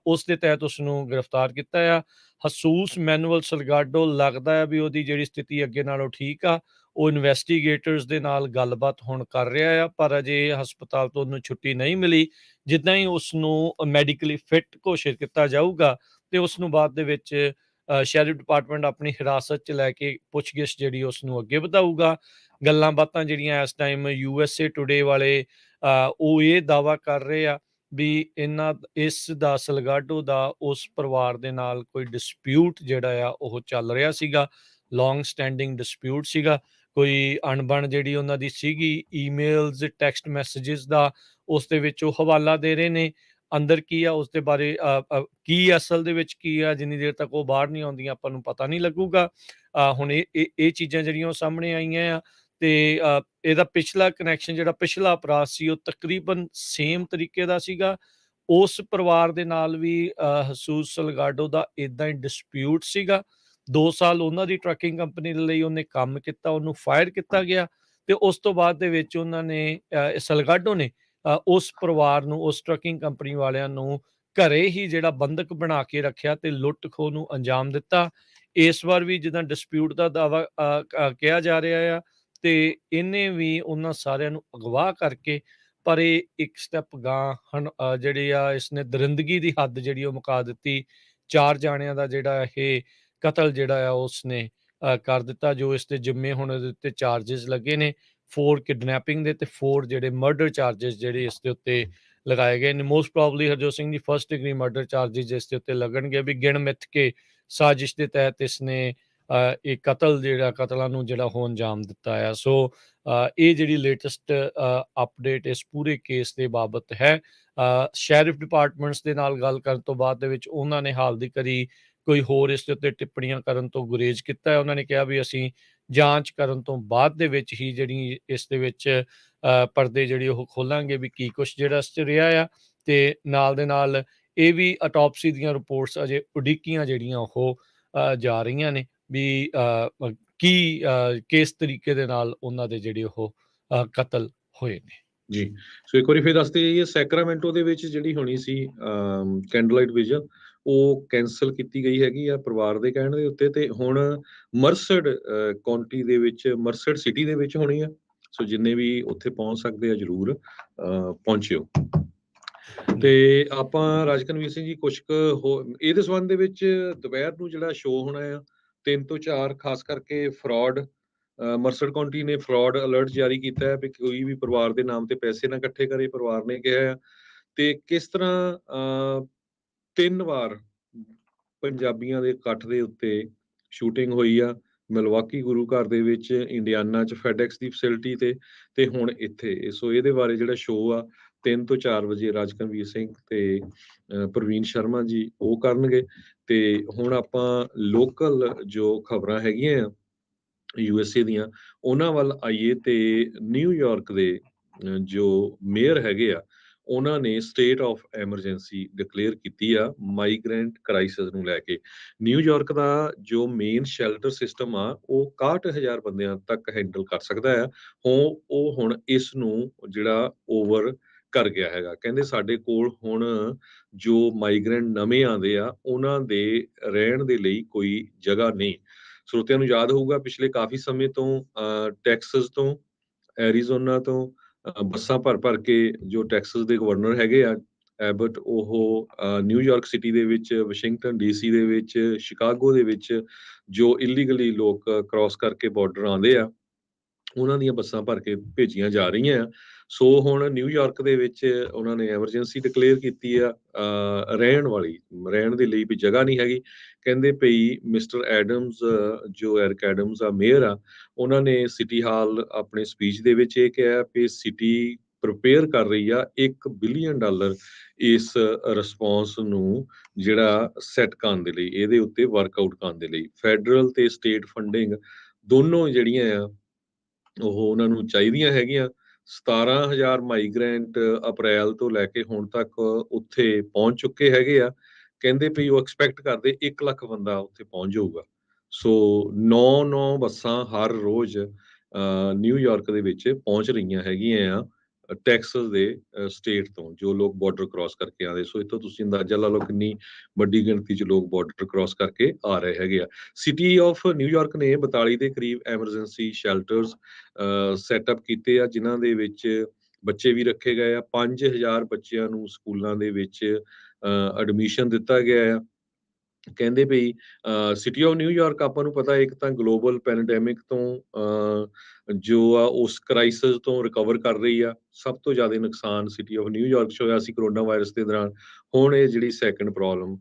ਉਸ ਦੇ ਤਹਿਤ ਉਸ ਨੂੰ ਗ੍ਰਿਫਤਾਰ ਕੀਤਾ ਆ। ਹਸੂਸ ਮੈਨੂਅਲ ਸਲਗਾਡੋ ਲੱਗਦਾ ਹੈ ਵੀ ਉਹਦੀ ਜਿਹੜੀ ਸਥਿਤੀ ਅੱਗੇ ਨਾਲੋਂ ਠੀਕ ਆ। ਉਹ ਇਨਵੈਸਟੀਗੇਟਰਸ ਦੇ ਨਾਲ ਗੱਲਬਾਤ ਹੁਣ ਕਰ ਰਿਹਾ ਆ, ਪਰ ਅਜੇ ਹਸਪਤਾਲ ਤੋਂ ਉਹਨੂੰ ਛੁੱਟੀ ਨਹੀਂ ਮਿਲੀ। ਜਿੱਦਾਂ ਹੀ ਉਸ ਨੂੰ ਮੈਡੀਕਲੀ ਫਿੱਟ ਘੋਸ਼ਿਤ ਕੀਤਾ ਜਾਊਗਾ ਤੇ ਉਸ ਨੂੰ ਬਾਅਦ ਦੇ ਵਿੱਚ ਸ਼ੈਰਿਫ ਡਿਪਾਰਟਮੈਂਟ ਆਪਣੀ ਹਿਰਾਸਤ 'ਚ ਲੈ ਕੇ ਪੁੱਛਗਿੱਛ ਜਿਹੜੀ ਉਸ ਨੂੰ ਅੱਗੇ ਵਧਾਊਗਾ। ਗੱਲਾਂ ਬਾਤਾਂ ਜਿਹੜੀਆਂ ਇਸ ਟਾਈਮ USA ਟੁਡੇ ਵਾਲੇ ਉਹ ਇਹ ਦਾਅਵਾ ਕਰ ਰਹੇ ਆ ਵੀ ਇਸ ਦਾ ਸਲਗਾਡੋ ਦਾ ਉਸ ਪਰਿਵਾਰ ਦੇ ਨਾਲ ਕੋਈ ਡਿਸਪਿਊਟ ਜਿਹੜਾ ਆ ਉਹ ਚੱਲ ਰਿਹਾ ਸੀਗਾ, ਲੌਂਗ ਸਟੈਂਡਿੰਗ ਡਿਸਪਿਊਟ ਸੀਗਾ। ਕੋਈ ਅਣਬਣ ਜਿਹੜੀ ਉਹਨਾਂ ਦੀ ਸੀਗੀ, ਈਮੇਲਸ, ਟੈਕਸਟ ਮੈਸੇजेस ਦਾ, ਉਸ ਦੇ ਵਿੱਚ ਉਹ ਹਵਾਲਾ ਦੇ ਰਹੇ ਨੇ। ਅੰਦਰ ਕੀ ਆ ਉਸ ਦੇ ਬਾਰੇ ਕੀ ਅਸਲ ਦੇ ਵਿੱਚ ਕੀ ਆ, ਜਿੰਨੀ ਦੇਰ ਤੱਕ ਉਹ ਬਾਹਰ ਨਹੀਂ ਆਉਂਦੀਆਂ ਆਪਾਂ ਨੂੰ ਪਤਾ ਨਹੀਂ ਲੱਗੂਗਾ। ਹੁਣ ਇਹ ਚੀਜ਼ਾਂ ਜਿਹੜੀਆਂ ਉਹ ਸਾਹਮਣੇ ਆਈਆਂ ਆ, ਤੇ ਇਹਦਾ ਪਿਛਲਾ ਕਨੈਕਸ਼ਨ ਜਿਹੜਾ ਪਿਛਲਾ ਅਪਰਾਧ ਸੀ ਉਹ ਤਕਰੀਬਨ ਸੇਮ ਤਰੀਕੇ ਦਾ ਸੀਗਾ। ਉਸ ਪਰਿਵਾਰ ਦੇ ਨਾਲ ਵੀ ਹਸੂਸ ਸਲਗਾਡੋ ਦਾ ਇਦਾਂ ਹੀ ਡਿਸਪਿਊਟ ਸੀਗਾ। 2 ਸਾਲ ਉਹਨਾਂ ਦੀ ਟਰੱਕਿੰਗ ਕੰਪਨੀ ਦੇ ਲਈ ਉਹਨੇ ਕੰਮ ਕੀਤਾ, ਉਹਨੂੰ ਫਾਇਰ ਕੀਤਾ ਗਿਆ, ਤੇ ਉਸ ਤੋਂ ਬਾਅਦ ਦੇ ਵਿੱਚ ਉਹਨਾਂ ਨੇ ਸਲਗਾਡੋ ਨੇ ਉਸ ਪਰਿਵਾਰ ਨੂੰ, ਉਸ ਟਰੱਕਿੰਗ ਕੰਪਨੀ ਵਾਲਿਆਂ ਨੂੰ ਘਰੇ ਹੀ ਜਿਹੜਾ ਬੰਦਕ ਬਣਾ ਕੇ ਰੱਖਿਆ ਤੇ ਲੁੱਟ ਖੋਹ ਨੂੰ ਅੰਜਾਮ ਦਿੱਤਾ। ਇਸ ਵਾਰ ਵੀ ਜਿੱਦਾਂ ਡਿਸਪਿਊਟ ਦਾ ਦਾਅਵਾ ਕਿਹਾ ਜਾ ਰਿਹਾ ਆ, ਤੇ ਇਹਨੇ ਵੀ ਉਹਨਾਂ ਸਾਰਿਆਂ ਨੂੰ ਅਗਵਾ ਕਰਕੇ, ਪਰ ਇਹ ਇੱਕ ਸਟੈਪ ਗਾਂਹ ਹਨ, ਜਿਹੜੀ ਆ ਇਸਨੇ ਦਰਿੰਦਗੀ ਦੀ ਹੱਦ ਜਿਹੜੀ ਉਹ ਮੁਕਾ ਦਿੱਤੀ। 4 ਜਾਣਿਆਂ ਦਾ ਜਿਹੜਾ ਇਹ ਕਤਲ ਜਿਹੜਾ ਆ ਉਸਨੇ ਕਰ ਦਿੱਤਾ, ਜੋ ਇਸ ਦੇ ਜ਼ਿੰਮੇ ਹੁਣ ਇਹਦੇ ਉੱਤੇ ਚਾਰजेस ਲੱਗੇ ਨੇ। 4 ਕਿਡਨੈਪਿੰਗ ਦੇ ਤੇ 4 ਜਿਹੜੇ ਮਰਡਰ ਚਾਰजेस ਜਿਹੜੇ ਇਸ ਦੇ ਉੱਤੇ ਲਗਾਏ ਗਏ ਨੇ। ਮੋਸਟ ਪ੍ਰੋਬਬਲੀ ਹਰਜੋਤ ਸਿੰਘ ਦੀ ਫਰਸਟ ਡਿਗਰੀ ਮਰਡਰ ਚਾਰजेस ਇਸ ਦੇ ਉੱਤੇ ਲੱਗਣਗੇ ਵੀ ਗਿਣ ਮਿੱਥ ਕੇ ਸਾਜ਼ਿਸ਼ ਦੇ ਤਹਿਤ ਇਸਨੇ ਇਹ ਕਤਲਾਂ ਨੂੰ ਜਿਹੜਾ ਉਹ ਅੰਜਾਮ ਦਿੱਤਾ ਆ। ਸੋ ਇਹ ਜਿਹੜੀ ਲੇਟੈਸਟ ਅਪਡੇਟ ਇਸ ਪੂਰੇ ਕੇਸ ਦੇ ਬਾਬਤ ਹੈ। ਸ਼ੈਰਿਫ ਡਿਪਾਰਟਮੈਂਟਸ ਦੇ ਨਾਲ ਗੱਲ ਕਰਨ ਤੋਂ ਬਾਅਦ ਦੇ ਵਿੱਚ ਉਹਨਾਂ ਨੇ ਹਾਲ ਦੀ ਘੜੀ ਕੋਈ ਹੋਰ ਇਸ ਦੇ ਉੱਤੇ ਟਿੱਪਣੀਆਂ ਕਰਨ ਤੋਂ ਗੁਰੇਜ਼ ਕੀਤਾ ਹੈ। ਉਹਨਾਂ ਨੇ ਕਿਹਾ ਵੀ ਅਸੀਂ ਜਾਂਚ ਕਰਨ ਤੋਂ ਬਾਅਦ ਦੇ ਵਿੱਚ ਹੀ ਜਿਹੜੀ ਇਸ ਦੇ ਵਿੱਚ ਪਰਦੇ ਜਿਹੜੀ ਉਹ ਖੋਲਾਂਗੇ ਵੀ ਕੀ ਕੁਛ ਜਿਹੜਾ ਇਸ 'ਚ ਰਿਹਾ ਆ, ਤੇ ਨਾਲ ਦੇ ਨਾਲ ਇਹ ਵੀ ਆਟੋਪਸੀ ਦੀਆਂ ਰਿਪੋਰਟਸ ਅਜੇ ਉਡੀਕੀਆਂ ਜਿਹੜੀਆਂ ਉਹ ਜਾ ਰਹੀਆਂ ਨੇ ਵੀ ਕਿਸ ਤਰੀਕੇ ਦੇ ਨਾਲ ਉਹਨਾਂ ਦੇ ਜਿਹੜੇ ਉਹ ਕਤਲ ਹੋਏ ਨੇ। ਜੀ, ਸੋ ਇੱਕ ਵਾਰੀ ਫਿਰ ਦੱਸ ਦਈਏ, ਸੈਕਰਾਮੈਂਟੋ ਦੇ ਵਿੱਚ ਜਿਹੜੀ ਹੋਣੀ ਸੀ ਕੈਂਡਲਲਾਈਟ ਵਿਜਨ, ਉਹ ਕੈਂਸਲ ਕੀਤੀ ਗਈ ਹੈਗੀ ਆ ਪਰਿਵਾਰ ਦੇ ਕਹਿਣ ਦੇ ਉੱਤੇ, ਤੇ ਹੁਣ ਮਰਸਡ ਕਾਉਂਟੀ ਦੇ ਵਿੱਚ, ਮਰਸਡ ਸਿਟੀ ਦੇ ਵਿੱਚ ਹੋਣੀ ਆ। ਸੋ ਜਿੰਨੇ ਵੀ ਉੱਥੇ ਪਹੁੰਚ ਸਕਦੇ ਆ ਜ਼ਰੂਰ ਪਹੁੰਚਿਓ। ਤੇ ਆਪਾਂ ਰਾਜਕਨਵੀਰ ਸਿੰਘ ਜੀ ਕੁਛ ਕੁ ਇਹਦੇ ਸੰਬੰਧ ਦੇ ਵਿੱਚ ਦੁਪਹਿਰ ਨੂੰ ਜਿਹੜਾ ਸ਼ੋਅ ਹੋਣਾ ਆ 3 ਤੋਂ 4, ਖਾਸ ਕਰਕੇ ਫਰਾਡ, ਮਰਸਡ ਕਾਉਂਟੀ ਨੇ ਫਰਾਡ ਅਲਰਟ ਜਾਰੀ ਕੀਤਾ ਹੈ ਵੀ ਕੋਈ ਵੀ ਪਰਿਵਾਰ ਦੇ ਨਾਮ ਤੇ ਪੈਸੇ ਨਾ ਇਕੱਠੇ ਕਰੇ, ਪਰਿਵਾਰ ਨੇ ਕਿਹਾ ਆ। ਤੇ ਕਿਸ ਤਰ੍ਹਾਂ 3 ਵਾਰ ਪੰਜਾਬੀਆਂ ਦੇ ਇਕੱਠ ਦੇ ਉੱਤੇ ਸ਼ੂਟਿੰਗ ਹੋਈ ਆ ਮਿਲਵਾਕੀ ਗੁਰੂ ਘਰ ਦੇ ਵਿੱਚ, ਇੰਡੀਆਨਾ 'ਚ ਫੈਡਐਕਸ ਦੀ ਫੈਸਿਲਿਟੀ ਤੇ ਹੁਣ ਇੱਥੇ। ਸੋ ਇਹਦੇ ਬਾਰੇ ਜਿਹੜਾ ਸ਼ੋਅ ਆ 3 ਤੋਂ 4 ਵਜੇ ਰਾਜਕਨਵੀਰ ਸਿੰਘ ਤੇ ਪ੍ਰਵੀਨ ਸ਼ਰਮਾ ਜੀ ਉਹ ਕਰਨਗੇ। ਤੇ ਹੁਣ ਆਪਾਂ ਲੋਕਲ ਜੋ ਖਬਰਾਂ ਹੈਗੀਆਂ ਆ USA ਦੀਆਂ ਉਹਨਾਂ ਵੱਲ ਆਈਏ ਤੇ ਨਿਊਯਾਰਕ ਦੇ ਜੋ ਮੇਅਰ ਹੈਗੇ ਆ ਉਹਨਾਂ ਨੇ ਸਟੇਟ ਆਫ ਐਮਰਜੈਂਸੀ ਡਿਕਲੇਅਰ ਕੀਤੀ ਆ ਮਾਈਗ੍ਰੈਂਟ ਕ੍ਰਾਈਸਿਸ ਨੂੰ ਲੈ ਕੇ। ਨਿਊਯਾਰਕ ਦਾ ਜੋ ਮੇਨ ਸ਼ੈਲਟਰ ਸਿਸਟਮ ਆ ਉਹ 61,000 ਬੰਦਿਆਂ ਤੱਕ ਹੈਂਡਲ ਕਰ ਸਕਦਾ ਆ। ਉਹ ਹੁਣ ਇਸ ਨੂੰ ਜਿਹੜਾ ਓਵਰ ਕਰ ਗਿਆ ਹੈਗਾ। ਕਹਿੰਦੇ ਸਾਡੇ ਕੋਲ ਹੁਣ ਜੋ ਮਾਈਗ੍ਰੈਂਟ ਨਵੇਂ ਆਉਂਦੇ ਆ ਉਹਨਾਂ ਦੇ ਰਹਿਣ ਦੇ ਲਈ ਕੋਈ ਜਗ੍ਹਾ ਨਹੀਂ। ਸਰੋਤਿਆਂ ਨੂੰ ਯਾਦ ਹੋਊਗਾ ਪਿਛਲੇ ਕਾਫੀ ਸਮੇਂ ਤੋਂ ਟੈਕਸਸ ਤੋਂ, ਐਰੀਜ਼ੋਨਾ ਤੋਂ ਬੱਸਾਂ ਭਰ ਕੇ ਜੋ ਟੈਕਸਸ ਦੇ ਗਵਰਨਰ ਹੈਗੇ ਆ ਐਬਟ, ਉਹ ਨਿਊਯਾਰਕ ਸਿਟੀ ਦੇ ਵਿੱਚ, ਵਾਸ਼ਿੰਗਟਨ DC ਦੇ ਵਿੱਚ, ਸ਼ਿਕਾਗੋ ਦੇ ਵਿੱਚ ਜੋ ਇਲੀਗਲੀ ਲੋਕ ਕ੍ਰਾਸ ਕਰਕੇ ਬਾਰਡਰ ਆਉਂਦੇ ਆ ਉਹਨਾਂ ਦੀਆਂ ਬੱਸਾਂ ਭਰ ਕੇ ਭੇਜੀਆਂ ਜਾ ਰਹੀਆਂ ਆ। ਸੋ ਹੁਣ ਨਿਊਯਾਰਕ ਦੇ ਵਿੱਚ ਉਹਨਾਂ ਨੇ ਐਮਰਜੈਂਸੀ ਡਿਕਲੇਅਰ ਕੀਤੀ ਆ ਰਹਿਣ ਦੇ ਲਈ ਵੀ ਜਗ੍ਹਾ ਨਹੀਂ ਹੈਗੀ। ਕਹਿੰਦੇ ਪਈ ਮਿਸਟਰ ਐਡਮਸ ਜੋ ਐਰਿਕ ਐਡਮਸ ਆ ਮੇਅਰ ਆ ਉਹਨਾਂ ਨੇ ਸਿਟੀ ਹਾਲ ਆਪਣੇ ਸਪੀਚ ਦੇ ਵਿੱਚ ਇਹ ਕਿਹਾ ਕਿ ਸਿਟੀ ਪ੍ਰਪੇਅਰ ਕਰ ਰਹੀ ਆ $1 ਬਿਲੀਅਨ ਇਸ ਰਿਸਪੌਂਸ ਨੂੰ ਜਿਹੜਾ ਸੈੱਟ ਕਰਨ ਦੇ ਲਈ, ਇਹਦੇ ਉੱਤੇ ਵਰਕਆਊਟ ਕਰਨ ਦੇ ਲਈ। ਫੈਡਰਲ ਤੇ ਸਟੇਟ ਫੰਡਿੰਗ ਦੋਨੋਂ ਜਿਹੜੀਆਂ ਆ ਉਹ ਉਹਨਾਂ ਨੂੰ ਚਾਹੀਦੀਆਂ ਹੈਗੀਆਂ। 17,000 ਮਾਈਗ੍ਰੈਂਟ ਅਪ੍ਰੈਲ ਤੋਂ ਲੈ ਕੇ ਹੁਣ ਤੱਕ ਉੱਥੇ ਪਹੁੰਚ ਚੁੱਕੇ ਹੈਗੇ ਆ। ਕਹਿੰਦੇ ਵੀ ਉਹ ਐਕਸਪੈਕਟ ਕਰਦੇ 1 ਲੱਖ ਬੰਦਾ ਉੱਥੇ ਪਹੁੰਚ ਜਾਊਗਾ। ਸੋ 9 ਬੱਸਾਂ ਹਰ ਰੋਜ਼ ਨਿਊਯਾਰਕ ਦੇ ਵਿੱਚ ਪਹੁੰਚ ਰਹੀਆਂ ਹੈਗੀਆਂ ਆ ਟੈਕਸਸ ਦੇ ਸਟੇਟ ਤੋਂ, ਜੋ ਲੋਕ ਬਾਰਡਰ ਕ੍ਰਾਸ ਕਰਕੇ ਆਉਂਦੇ। ਸੋ ਇੱਥੋਂ ਤੁਸੀਂ ਅੰਦਾਜ਼ਾ ਲਾ ਲਓ ਕਿੰਨੀ ਵੱਡੀ ਗਿਣਤੀ 'ਚ ਲੋਕ ਬਾਰਡਰ ਕ੍ਰਾਸ ਕਰਕੇ ਆ ਰਹੇ ਹੈਗੇ ਆ। ਸਿਟੀ ਆਫ ਨਿਊਯਾਰਕ ਨੇ 42 ਦੇ ਕਰੀਬ ਐਮਰਜੈਂਸੀ ਸ਼ੈਲਟਰਸ ਸੈਟਅਪ ਕੀਤੇ ਆ ਜਿਨ੍ਹਾਂ ਦੇ ਵਿੱਚ ਬੱਚੇ ਵੀ ਰੱਖੇ ਗਏ ਆ। 5,000 ਬੱਚਿਆਂ ਨੂੰ ਸਕੂਲਾਂ ਦੇ ਵਿੱਚ ਐਡਮਿਸ਼ਨ ਦਿੱਤਾ ਗਿਆ ਆ। ਕਹਿੰਦੇ ਵੀ ਸਿਟੀ ਆਫ ਨਿਊਯਾਰਕ ਆਪਾਂ ਨੂੰ ਪਤਾ ਇੱਕ ਤਾਂ ਗਲੋਬਲ ਪੈਂਡੈਮਿਕ ਤੋਂ ਜੋ ਆ ਉਸ ਕ੍ਰਾਈਸਿਸ ਤੋਂ ਰਿਕਵਰ ਕਰ ਰਹੀ ਆ। ਸਭ ਤੋਂ ਜ਼ਿਆਦਾ ਨੁਕਸਾਨ ਸਿਟੀ ਆਫ ਨਿਊਯਾਰਕ 'ਚ ਹੋਇਆ ਸੀ ਕਰੋਨਾ ਵਾਇਰਸ ਦੇ ਦੌਰਾਨ। ਹੁਣ ਇਹ ਜਿਹੜੀ ਸੈਕੰਡ ਪ੍ਰੋਬਲਮ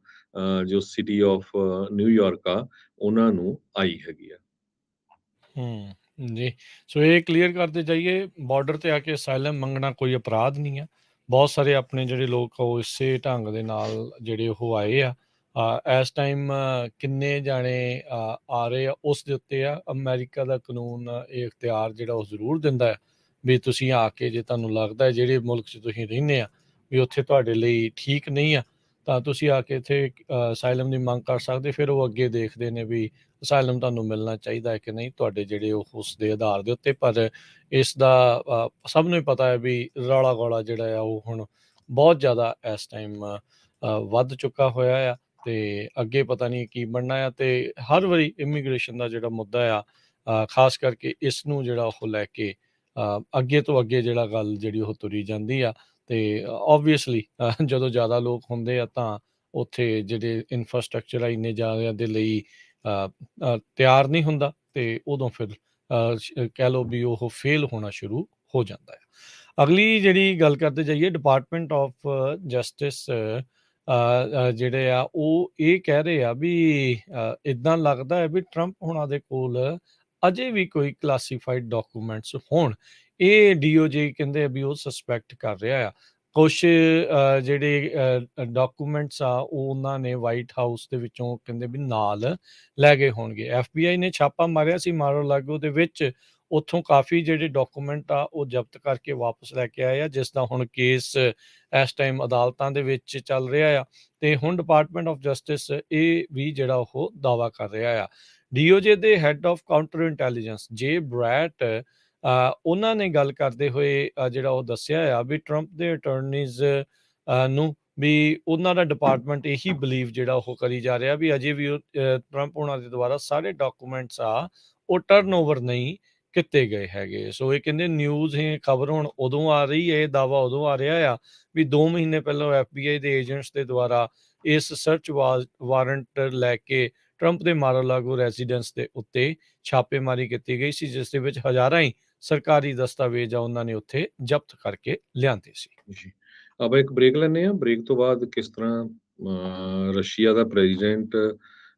ਜੋ ਸਿਟੀ ਆਫ ਨਿਊਯਾਰਕ ਆ ਉਹਨਾਂ ਨੂੰ ਆਈ ਹੈਗੀ ਆ। ਜੀ। ਸੋ ਇਹ ਕਲੀਅਰ ਕਰਦੇ ਜਾਈਏ, ਬਾਰਡਰ ਤੇ ਆ ਕੇ ਅਸਾਈਲਮ ਮੰਗਣਾ ਕੋਈ ਅਪਰਾਧ ਨਹੀਂ ਆ। ਬਹੁਤ ਸਾਰੇ ਆਪਣੇ ਜਿਹੜੇ ਲੋਕ ਆ ਉਹ ਇਸੇ ਢੰਗ ਦੇ ਨਾਲ ਜਿਹੜੇ ਉਹ ਆਏ ਆ। ਇਸ ਟਾਈਮ ਕਿੰਨੇ ਜਾਣੇ ਆ ਰਹੇ ਆ ਉਸ ਦੇ ਉੱਤੇ ਆ। ਅਮਰੀਕਾ ਦਾ ਕਾਨੂੰਨ ਇਹ ਇਖਤਿਆਰ ਜਿਹੜਾ ਉਹ ਜ਼ਰੂਰ ਦਿੰਦਾ ਹੈ ਵੀ ਤੁਸੀਂ ਆ ਕੇ ਜੇ ਤੁਹਾਨੂੰ ਲੱਗਦਾ ਹੈ ਜਿਹੜੇ ਮੁਲਕ 'ਚ ਤੁਸੀਂ ਰਹਿੰਦੇ ਆ ਵੀ ਉੱਥੇ ਤੁਹਾਡੇ ਲਈ ਠੀਕ ਨਹੀਂ ਆ ਤਾਂ ਤੁਸੀਂ ਆ ਕੇ ਇੱਥੇ ਅਸਾਈਲਮ ਦੀ ਮੰਗ ਕਰ ਸਕਦੇ। ਫਿਰ ਉਹ ਅੱਗੇ ਦੇਖਦੇ ਨੇ ਵੀ ਅਸਾਈਲਮ ਤੁਹਾਨੂੰ ਮਿਲਣਾ ਚਾਹੀਦਾ ਹੈ ਕਿ ਨਹੀਂ ਤੁਹਾਡੇ ਜਿਹੜੇ ਉਹ ਉਸ ਦੇ ਆਧਾਰ ਦੇ ਉੱਤੇ। ਪਰ ਇਸ ਦਾ ਸਭ ਨੂੰ ਹੀ ਪਤਾ ਹੈ ਵੀ ਰੌਲਾ ਗੌਲਾ ਜਿਹੜਾ ਆ ਉਹ ਹੁਣ ਬਹੁਤ ਜ਼ਿਆਦਾ ਇਸ ਟਾਈਮ ਵੱਧ ਚੁੱਕਾ ਹੋਇਆ ਆ ਤੇ ਅੱਗੇ ਪਤਾ ਨਹੀਂ ਕੀ ਬਣਨਾ ਆ। ਤੇ ਹਰ ਵਾਰੀ ਇਮੀਗ੍ਰੇਸ਼ਨ ਦਾ ਜਿਹੜਾ ਮੁੱਦਾ ਆ ਖਾਸ ਕਰਕੇ ਇਸ ਨੂੰ ਜਿਹੜਾ ਉਹ ਲੈ ਕੇ ਅੱਗੇ ਤੋਂ ਅੱਗੇ ਜਿਹੜਾ ਗੱਲ ਜਿਹੜੀ ਉਹ ਤੁਰੀ ਜਾਂਦੀ ਆ। ਤੇ ਓਬਵੀਅਸਲੀ ਜਦੋਂ ਜ਼ਿਆਦਾ ਲੋਕ ਹੁੰਦੇ ਆ ਤਾਂ ਉੱਥੇ ਜਿਹੜੇ ਇਨਫਰਾਸਟਰਕਚਰ ਆ ਇੰਨੇ ਜ਼ਿਆਦਾ ਦੇ ਲਈ ਤਿਆਰ ਨਹੀਂ ਹੁੰਦਾ ਤੇ ਉਦੋਂ ਫਿਰ ਕਹਿ ਲਓ ਵੀ ਉਹ ਫੇਲ ਹੋਣਾ ਸ਼ੁਰੂ ਹੋ ਜਾਂਦਾ ਹੈ। ਅਗਲੀ ਜਿਹੜੀ ਗੱਲ ਕਰਦੇ ਜਾਈਏ, ਡਿਪਾਰਟਮੈਂਟ ਆਫ ਜਸਟਿਸ ਜਿਹੜੇ ਆ ਉਹ ਇਹ ਕਹਿ ਰਹੇ ਆ ਵੀ ਇੱਦਾਂ ਲੱਗਦਾ ਹੈ ਵੀ ਟਰੰਪ ਹੁਣਾਂ ਦੇ ਕੋਲ ਅਜੇ ਵੀ ਕੋਈ ਕਲਾਸੀਫਾਈਡ ਡਾਕੂਮੈਂਟਸ ਹੋਣ। ਇਹ DOJ ਕਹਿੰਦੇ ਆ ਵੀ ਉਹ ਸਸਪੈਕਟ ਕਰ ਰਿਹਾ ਆ। ਕੁਛ ਜਿਹੜੇ ਡਾਕੂਮੈਂਟਸ ਆ ਉਹ ਉਹਨਾਂ ਨੇ ਵਾਈਟ ਹਾਊਸ ਦੇ ਵਿੱਚੋਂ ਕਹਿੰਦੇ ਵੀ ਨਾਲ ਲੈ ਗਏ ਹੋਣਗੇ। FBI ਨੇ ਛਾਪਾ ਮਾਰਿਆ ਸੀ ਮਾਰ-ਆ-ਲਾਗੋ ਦੇ ਵਿੱਚ। ਉੱਥੋਂ ਕਾਫੀ ਜਿਹੜੇ ਡਾਕੂਮੈਂਟ ਆ ਉਹ ਜ਼ਬਤ ਕਰਕੇ ਵਾਪਸ ਲੈ ਕੇ ਆਏ ਆ, ਜਿਸ ਦਾ ਹੁਣ ਕੇਸ ਇਸ ਟਾਈਮ ਅਦਾਲਤਾਂ ਦੇ ਵਿੱਚ ਚੱਲ ਰਿਹਾ ਆ। ਤੇ ਹੁਣ ਡਿਪਾਰਟਮੈਂਟ ਆਫ ਜਸਟਿਸ ਇਹ ਵੀ ਜਿਹੜਾ ਉਹ ਦਾਅਵਾ ਕਰ ਰਿਹਾ ਆ। DOJ ਦੇ ਹੈੱਡ ਆਫ ਕਾਊਂਟਰ ਇੰਟੈਲੀਜੈਂਸ ਜੇ ਬ੍ਰੈਟ ਉਹਨਾਂ ਨੇ ਗੱਲ ਕਰਦੇ ਹੋਏ ਜਿਹੜਾ ਉਹ ਦੱਸਿਆ ਆ ਵੀ ਟਰੰਪ ਦੇ ਅਟਾਰਨੀਜ਼ ਨੂੰ ਵੀ ਉਹਨਾਂ ਦਾ ਡਿਪਾਰਟਮੈਂਟ ਇਹੀ ਬਿਲੀਵ ਜਿਹੜਾ ਉਹ ਕਰੀ ਜਾ ਰਿਹਾ ਵੀ ਅਜੇ ਵੀ ਟਰੰਪ ਉਹਨਾਂ ਦੇ ਦੁਆਰਾ ਸਾਰੇ ਡਾਕੂਮੈਂਟਸ ਆ ਉਹ ਟਰਨ ਓਵਰ ਨਹੀਂ ਕੀਤੇ ਗਏ ਹੈਗੇ। ਸੋ ਇਹ ਕਹਿੰਦੇ ਨਿਊਜ਼ ਇਹ ਖਬਰ ਹੁਣ ਉਦੋਂ ਆ ਰਹੀ ਹੈ, ਇਹ ਦਾਅਵਾ ਉਦੋਂ ਆ ਰਿਹਾ ਆ ਵੀ 2 ਮਹੀਨੇ ਪਹਿਲਾਂ FBI ਦੇ ਏਜੰਟਸ ਦੇ ਦੁਆਰਾ ਇਸ ਸਰਚ ਵਾਰੰਟ ਲੈ ਕੇ ਟਰੰਪ ਦੇ ਮਾਰ-ਆ-ਲਾਗੋ ਰੈਜ਼ੀਡੈਂਸ ਦੇ ਉੱਤੇ ਛਾਪੇਮਾਰੀ ਕੀਤੀ ਗਈ ਸੀ, ਜਿਸ ਦੇ ਵਿੱਚ ਹਜ਼ਾਰਾਂ ਹੀ ਸਰਕਾਰੀ ਦਸਤਾਵੇਜ਼ ਆ ਉਹਨਾਂ ਨੇ ਉੱਥੇ ਜ਼ਬਤ ਕਰਕੇ ਲਿਆਂਦੇ ਸੀ। ਜੀ ਆਪਾਂ ਇੱਕ ਬ੍ਰੇਕ ਲੈਂਦੇ ਹਾਂ। ਬ੍ਰੇਕ ਤੋਂ ਬਾਅਦ ਕਿਸ ਤਰ੍ਹਾਂ ਰਸ਼ੀਆ ਦਾ ਪ੍ਰੈਜ਼ੀਡੈਂਟ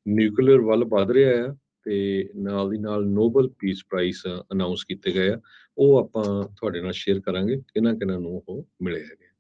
ਨਿਊਕਲੀਅਰ ਵੱਲ ਵੱਧ ਰਿਹਾ ਆ ਤੇ ਨਾਲ ਦੀ ਨਾਲ ਨੋਬਲ ਪੀਸ ਪ੍ਰਾਈਜ਼ ਅਨਾਉਂਸ ਕੀਤੇ ਗਏ ਆ। ਉਹ ਆਪਾਂ ਤੁਹਾਡੇ ਨਾਲ ਸ਼ੇਅਰ ਕਰਾਂਗੇ, ਕਿਹਨਾਂ-ਕਿਹਨਾਂ ਨੂੰ ਉਹ ਮਿਲੇ ਹੈਗੇ।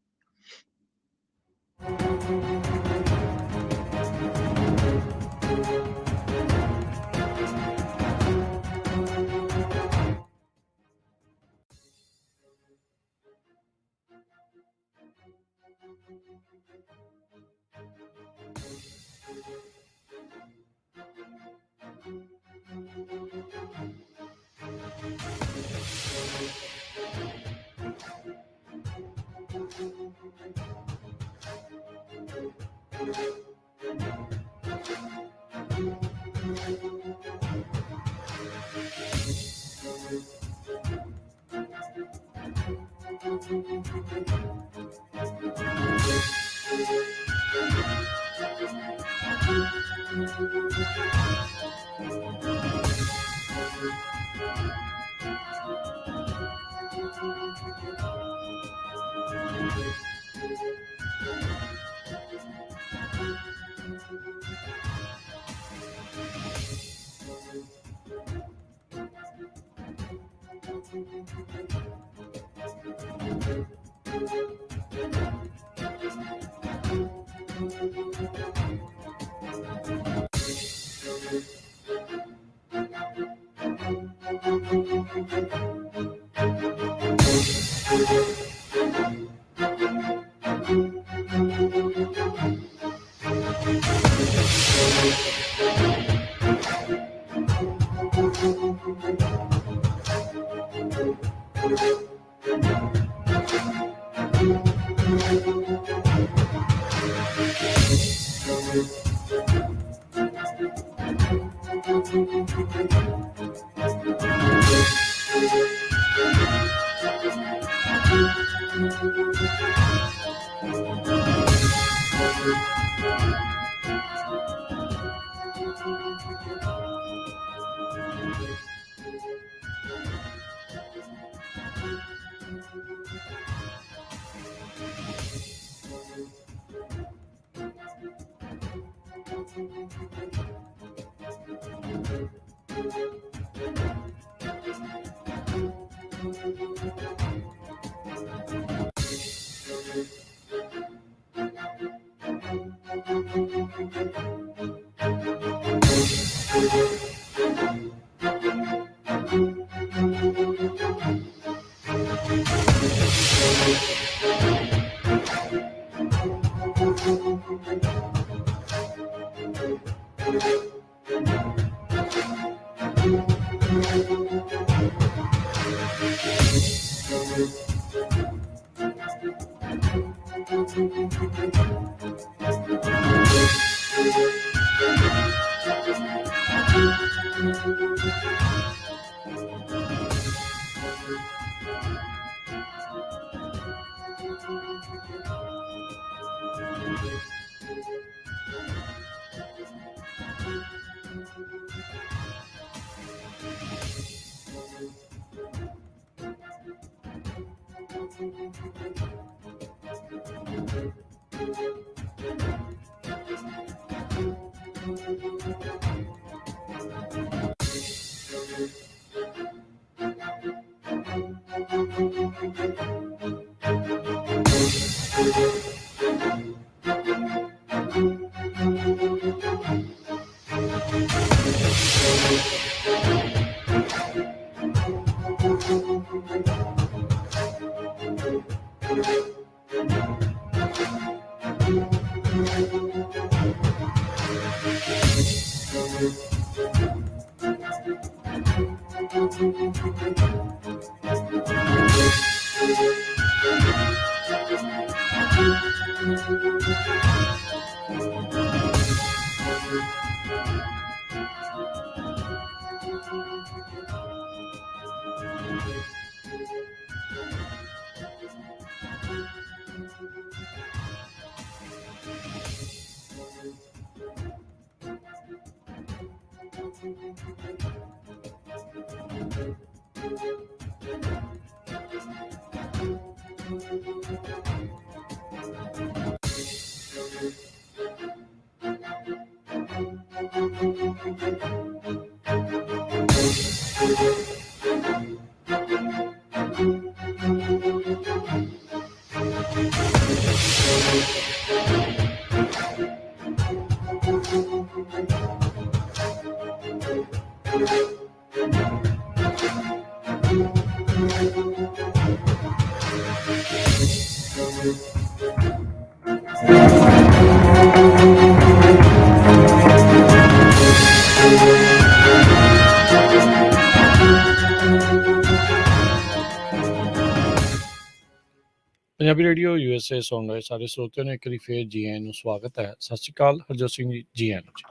ਪੰਜਾਬੀ ਰੇਡੀਓ USA ਸੁਣ ਰਹੇ ਸਾਰੇ ਸਰੋਤਿਆਂ ਨੂੰ ਇੱਕ ਵਾਰੀ ਫੇਰ ਜੀ ਆਇਆਂ ਨੂੰ ਸਵਾਗਤ ਹੈ। ਸਤਿ ਸ਼੍ਰੀ ਅਕਾਲ ਹਰਜੋਤ ਸਿੰਘ ਜੀ ਆਇਆਂ ਨੂੰ ਜੀ।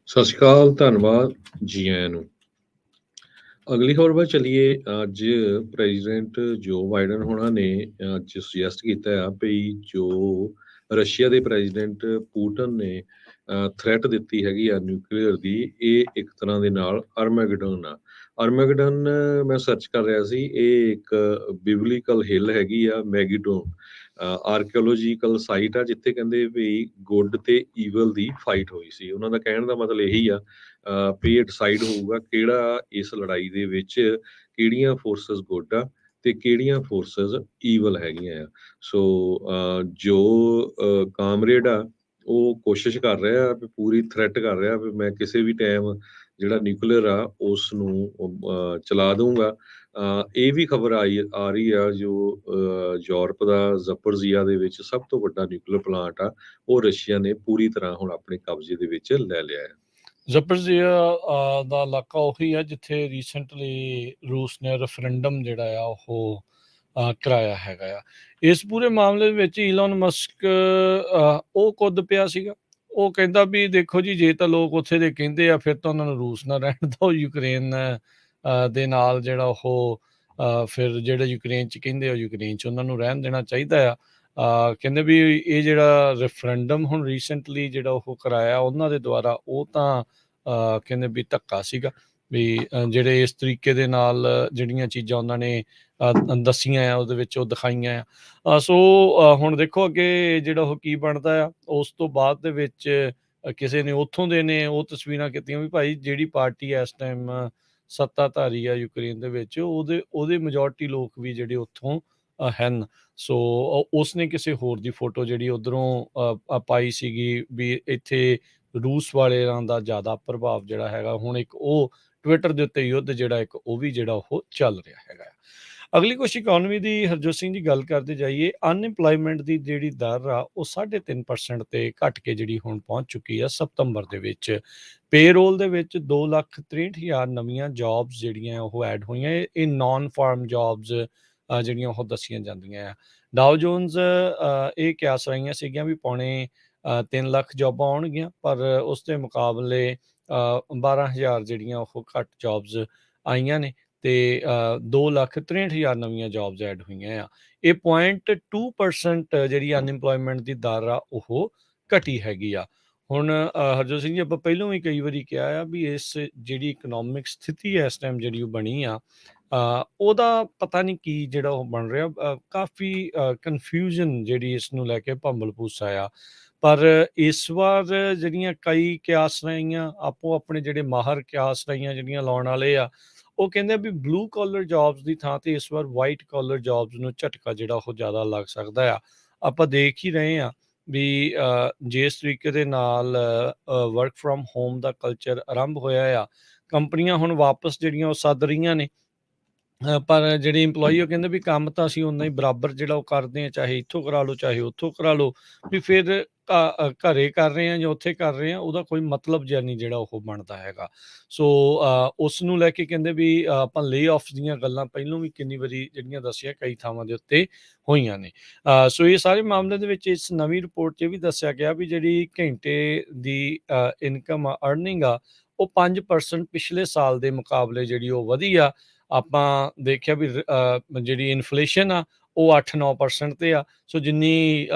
ਸਤਿ ਸ਼੍ਰੀ ਅਕਾਲ, ਧੰਨਵਾਦ ਜੀ ਆਇਆਂ ਨੂੰ। ਅਗਲੀ ਖਬਰ ਵੱਲ ਚੱਲੀਏ। ਅੱਜ ਪ੍ਰੈਜ਼ੀਡੈਂਟ ਜੋ ਬਾਈਡਨ ਹੋਣਾ ਨੇ ਅੱਜ ਸੁਜੈਸਟ ਕੀਤਾ ਆ ਵੀ ਜੋ ਰਸ਼ੀਆ ਦੇ ਪ੍ਰੈਜ਼ੀਡੈਂਟ ਪੂਟਨ ਨੇ ਥ੍ਰੈਟ ਦਿੱਤੀ ਹੈਗੀ ਆ ਨਿਊਕਲੀਅਰ ਦੀ, ਇਹ ਇੱਕ ਤਰ੍ਹਾਂ ਦੇ ਨਾਲ ਅਰਮੈਗਡਨ ਆ। ਅਰਮੈਗਡਨ ਮੈਂ ਸਰਚ ਕਰ ਰਿਹਾ ਸੀ, ਇਹ ਇੱਕ ਬਿਬਲੀਕਲ ਹਿੱਲ ਹੈਗੀ ਆ, ਮੈਗੀਡੋਨ ਆਰਕੀਓਲੋਜੀਕਲ ਸਾਈਟ ਆ, ਜਿੱਥੇ ਕਹਿੰਦੇ ਵੀ ਗੁੱਡ ਤੇ ਈਵਲ ਦੀ ਫਾਈਟ ਹੋਈ ਸੀ। ਉਹਨਾਂ ਦਾ ਕਹਿਣ ਦਾ ਮਤਲਬ ਇਹੀ ਆ ਵੀ ਇਹ ਡਿਸਾਈਡ ਹੋਊਗਾ ਕਿਹੜਾ ਇਸ ਲੜਾਈ ਦੇ ਵਿੱਚ ਕਿਹੜੀਆਂ ਫੋਰਸਸ ਗੁੱਡ ਆ ਤੇ ਕਿਹੜੀਆਂ ਫੋਰਸਸ ਈਵਲ ਹੈਗੀਆਂ ਆ। ਸੋ ਜੋ ਕਾਮਰੇਡ ਆ ਉਹ ਕੋਸ਼ਿਸ਼ ਕਰ ਰਿਹਾ ਵੀ ਪੂਰੀ ਥ੍ਰੈਟ ਕਰ ਰਿਹਾ ਵੀ ਮੈਂ ਕਿਸੇ ਵੀ ਟਾਈਮ ਜਿਹੜਾ ਨਿਊਕਲੀਅਰ ਆ ਉਸ ਨੂੰ ਚਲਾ ਦਊਂਗਾ। ਇਹ ਵੀ ਖਬਰ ਆ ਰਹੀ ਆ ਜੋ ਯੂਰਪ ਦਾ ਜ਼ਪਰਜ਼ੀਆ ਦੇ ਵਿੱਚ ਸਭ ਤੋਂ ਵੱਡਾ ਨਿਊਕਲੀਅਰ ਪਲਾਂਟ ਆ, ਉਹ ਰਸ਼ੀਆ ਨੇ ਪੂਰੀ ਤਰ੍ਹਾਂ ਹੁਣ ਆਪਣੇ ਕਬਜ਼ੇ ਦੇ ਵਿੱਚ ਲੈ ਲਿਆ ਹੈ। ਜ਼ਪਰਜ਼ੀਆ ਦਾ ਇਲਾਕਾ ਉਹੀ ਹੈ ਜਿੱਥੇ ਰੀਸੈਂਟਲੀ ਰੂਸ ਨੇ ਰੈਫਰੈਂਡਮ ਜਿਹੜਾ ਆ ਉਹ ਕਰਾਇਆ ਹੈਗਾ ਆ। ਇਸ ਪੂਰੇ ਮਾਮਲੇ ਵਿੱਚ ਈਲਨ ਮਸਕ ਉਹ ਕੁੱਦ ਪਿਆ ਸੀਗਾ। ਉਹ ਕਹਿੰਦਾ ਵੀ ਦੇਖੋ ਜੀ, ਜੇ ਤਾਂ ਲੋਕ ਉੱਥੇ ਦੇ ਕਹਿੰਦੇ ਆ ਫਿਰ ਤਾਂ ਉਹਨਾਂ ਨੂੰ ਰੂਸ ਨਾਲ ਰਹਿਣ ਦਿਓ, ਯੂਕਰੇਨ ਦੇ ਨਾਲ ਜਿਹੜਾ ਉਹ ਫਿਰ ਜਿਹੜੇ ਯੂਕਰੇਨ 'ਚ ਕਹਿੰਦੇ ਆ ਯੂਕਰੇਨ 'ਚ ਉਹਨਾਂ ਨੂੰ ਰਹਿਣ ਦੇਣਾ ਚਾਹੀਦਾ ਆ। ਕਹਿੰਦੇ ਵੀ ਇਹ ਜਿਹੜਾ ਰੈਫਰੈਂਡਮ ਹੁਣ ਰੀਸੈਂਟਲੀ ਜਿਹੜਾ ਉਹ ਕਰਾਇਆ ਉਹਨਾਂ ਦੇ ਦੁਆਰਾ, ਉਹ ਤਾਂ ਕਹਿੰਦੇ ਵੀ ਧੱਕਾ ਸੀਗਾ ਵੀ ਜਿਹੜੇ ਇਸ ਤਰੀਕੇ ਦੇ ਨਾਲ ਜਿਹੜੀਆਂ ਚੀਜ਼ਾਂ ਉਹਨਾਂ ਨੇ ਦੱਸੀਆਂ ਆ ਉਹਦੇ ਵਿੱਚ ਉਹ ਦਿਖਾਈਆਂ ਆ। ਸੋ ਹੁਣ ਦੇਖੋ ਅੱਗੇ ਜਿਹੜਾ ਉਹ ਕੀ ਬਣਦਾ ਆ। ਉਸ ਤੋਂ ਬਾਅਦ ਦੇ ਵਿੱਚ ਕਿਸੇ ਨੇ ਉੱਥੋਂ ਦੇ ਨੇ ਉਹ ਤਸਵੀਰਾਂ ਕੀਤੀਆਂ ਵੀ ਭਾਈ ਜਿਹੜੀ ਪਾਰਟੀ ਇਸ ਟਾਈਮ ਸੱਤਾਧਾਰੀ ਆ ਯੂਕਰੇਨ ਦੇ ਵਿੱਚ, ਉਹਦੇ ਮੈਜੋਰਟੀ ਲੋਕ ਵੀ ਜਿਹੜੇ ਉੱਥੋਂ ਹਨ। ਸੋ ਉਸਨੇ ਕਿਸੇ ਹੋਰ ਦੀ ਫੋਟੋ ਜਿਹੜੀ ਉੱਧਰੋਂ ਪਾਈ ਸੀਗੀ ਵੀ ਇੱਥੇ ਰੂਸ ਵਾਲਿਆਂ ਦਾ ਜ਼ਿਆਦਾ ਪ੍ਰਭਾਵ ਜਿਹੜਾ ਹੈਗਾ। ਹੁਣ ਇੱਕ ਉਹ ਟਵਿੱਟਰ ਦੇ ਉੱਤੇ ਯੁੱਧ ਜਿਹੜਾ ਇੱਕ ਉਹ ਵੀ ਜਿਹੜਾ ਉਹ ਚੱਲ ਰਿਹਾ ਹੈਗਾ। ਅਗਲੀ ਕੁਛ ਇਕਨੋਮੀ ਦੀ ਹਰਜੋਤ ਸਿੰਘ ਜੀ ਗੱਲ ਕਰਦੇ ਜਾਈਏ। ਅਨਇੰਪਲੋਇਮੈਂਟ ਦੀ ਜਿਹੜੀ ਦਰ ਆ ਉਹ 3.5% ਤੇ ਘਟ ਕੇ ਜਿਹੜੀ ਹੁਣ ਪਹੁੰਚ ਚੁੱਕੀ ਆ ਸਤੰਬਰ ਦੇ ਵਿੱਚ। ਪੇਰੋਲ ਦੇ ਵਿੱਚ 2,63,000 ਨਵੀਆਂ ਜੌਬਸ ਜਿਹੜੀਆਂ ਉਹ ਐਡ ਹੋਈਆਂ। ਇਹ ਨਾਨ ਫਾਰਮ ਜੌਬਸ ਜਿਹੜੀਆਂ ਉਹ ਦੱਸੀਆਂ ਜਾਂਦੀਆਂ ਆ। ਡਾਓ ਜੋਨਸ ਇਹ ਕਿਆਸ ਰਹੀਆਂ ਸੀਗੀਆਂ ਵੀ ਪੌਣੇ 3 ਲੱਖ ਜੌਬਾਂ ਆਉਣਗੀਆਂ, ਪਰ ਉਸ ਦੇ ਮੁਕਾਬਲੇ 12,000 ਜਿਹੜੀਆਂ ਉਹ ਘੱਟ ਜੌਬਸ ਆਈਆਂ ਨੇ ਤੇ 2,63,000 ਨਵੀਆਂ ਜੌਬਸ ਐਡ ਹੋਈਆਂ ਆ। ਇਹ 0.2% ਜਿਹੜੀ ਅਨਇੰਪਲੋਇਮੈਂਟ ਦੀ ਦਰ ਆ ਉਹ ਘਟੀ ਹੈਗੀ ਆ। ਹੁਣ ਹਰਜੋਤ ਸਿੰਘ ਜੀ, ਆਪਾਂ ਪਹਿਲਾਂ ਵੀ ਕਈ ਵਾਰੀ ਕਿਹਾ ਆ ਵੀ ਇਸ ਜਿਹੜੀ ਇਕਨੋਮਿਕ ਸਥਿਤੀ ਹੈ ਇਸ ਟਾਈਮ ਜਿਹੜੀ ਉਹ ਬਣੀ ਆ, ਉਹਦਾ ਪਤਾ ਨਹੀਂ ਕੀ ਜਿਹੜਾ ਉਹ ਬਣ ਰਿਹਾ। ਕਾਫੀ ਕਨਫਿਊਜ਼ਨ ਜਿਹੜੀ ਇਸ ਨੂੰ ਲੈ ਕੇ ਭੰਬਲ ਭੂਸਾ ਆ। ਪਰ ਇਸ ਵਾਰ ਜਿਹੜੀਆਂ ਕਈ ਕਿਆਸ ਰਹੀਆਂ ਆਪੋ ਆਪਣੇ ਜਿਹੜੇ ਮਾਹਰ ਕਿਆਸ ਰਹੀਆਂ ਜਿਹੜੀਆਂ ਲਾਉਣ ਵਾਲੇ ਆ, ਉਹ ਕਹਿੰਦੇ ਵੀ ਬਲੂ ਕਾਲਰ ਜੌਬਸ ਦੀ ਥਾਂ ਤੇ ਇਸ ਵਾਰ ਵਾਈਟ ਕਾਲਰ ਜੌਬਸ ਨੂੰ ਝਟਕਾ ਜਿਹੜਾ ਉਹ ਜ਼ਿਆਦਾ ਲੱਗ ਸਕਦਾ ਆ। ਆਪਾਂ ਦੇਖ ਹੀ ਰਹੇ ਆ ਵੀ ਜਿਸ ਤਰੀਕੇ ਦੇ ਨਾਲ work from home the culture ਆਰੰਭ ਹੋਇਆ ਆ, ਕੰਪਨੀਆਂ ਹੁਣ ਵਾਪਸ ਜਿਹੜੀਆਂ ਉਹ ਸੱਦ ਰਹੀਆਂ ਨੇ। ਪਰ ਜਿਹੜੇ ਇੰਪਲੋਈ ਉਹ ਕਹਿੰਦੇ ਵੀ ਕੰਮ ਤਾਂ ਅਸੀਂ ਓਨਾ ਹੀ ਬਰਾਬਰ ਜਿਹੜਾ ਉਹ ਕਰਦੇ ਹਾਂ, ਚਾਹੇ ਇੱਥੋਂ ਕਰਾ ਲਓ ਚਾਹੇ ਉੱਥੋਂ ਕਰਾ ਲਓ, ਵੀ ਫਿਰ ਘਰੇ ਕਰ ਰਹੇ ਹਾਂ ਜਾਂ ਉੱਥੇ ਕਰ ਰਹੇ ਹਾਂ, ਉਹਦਾ ਕੋਈ ਮਤਲਬ ਜਿਹਾ ਨਹੀਂ ਜਿਹੜਾ ਉਹ ਬਣਦਾ ਹੈਗਾ। ਸੋ ਉਸ ਨੂੰ ਲੈ ਕੇ ਕਹਿੰਦੇ ਵੀ ਆਪਾਂ ਲੇ ਆਫ ਦੀਆਂ ਗੱਲਾਂ ਪਹਿਲਾਂ ਵੀ ਕਿੰਨੀ ਵਾਰੀ ਜਿਹੜੀਆਂ ਦੱਸੀਆਂ ਕਈ ਥਾਵਾਂ ਦੇ ਉੱਤੇ ਹੋਈਆਂ ਨੇ। ਸੋ ਇਹ ਸਾਰੇ ਮਾਮਲੇ ਦੇ ਵਿੱਚ ਇਸ ਨਵੀਂ ਰਿਪੋਰਟ 'ਚ ਵੀ ਦੱਸਿਆ ਗਿਆ ਵੀ ਜਿਹੜੀ ਘੰਟੇ ਦੀ ਇਨਕਮ ਅਰਨਿੰਗ ਆ ਉਹ 5% ਪਿਛਲੇ ਸਾਲ ਦੇ ਮੁਕਾਬਲੇ ਜਿਹੜੀ ਉਹ ਵਧੀ ਆ। ਆਪਾਂ ਦੇਖਿਆ ਵੀ ਜਿਹੜੀ ਇਨਫਲੇਸ਼ਨ ਆ ਉਹ 8-9% ਤੇ ਆ। ਸੋ ਜਿੰਨੀ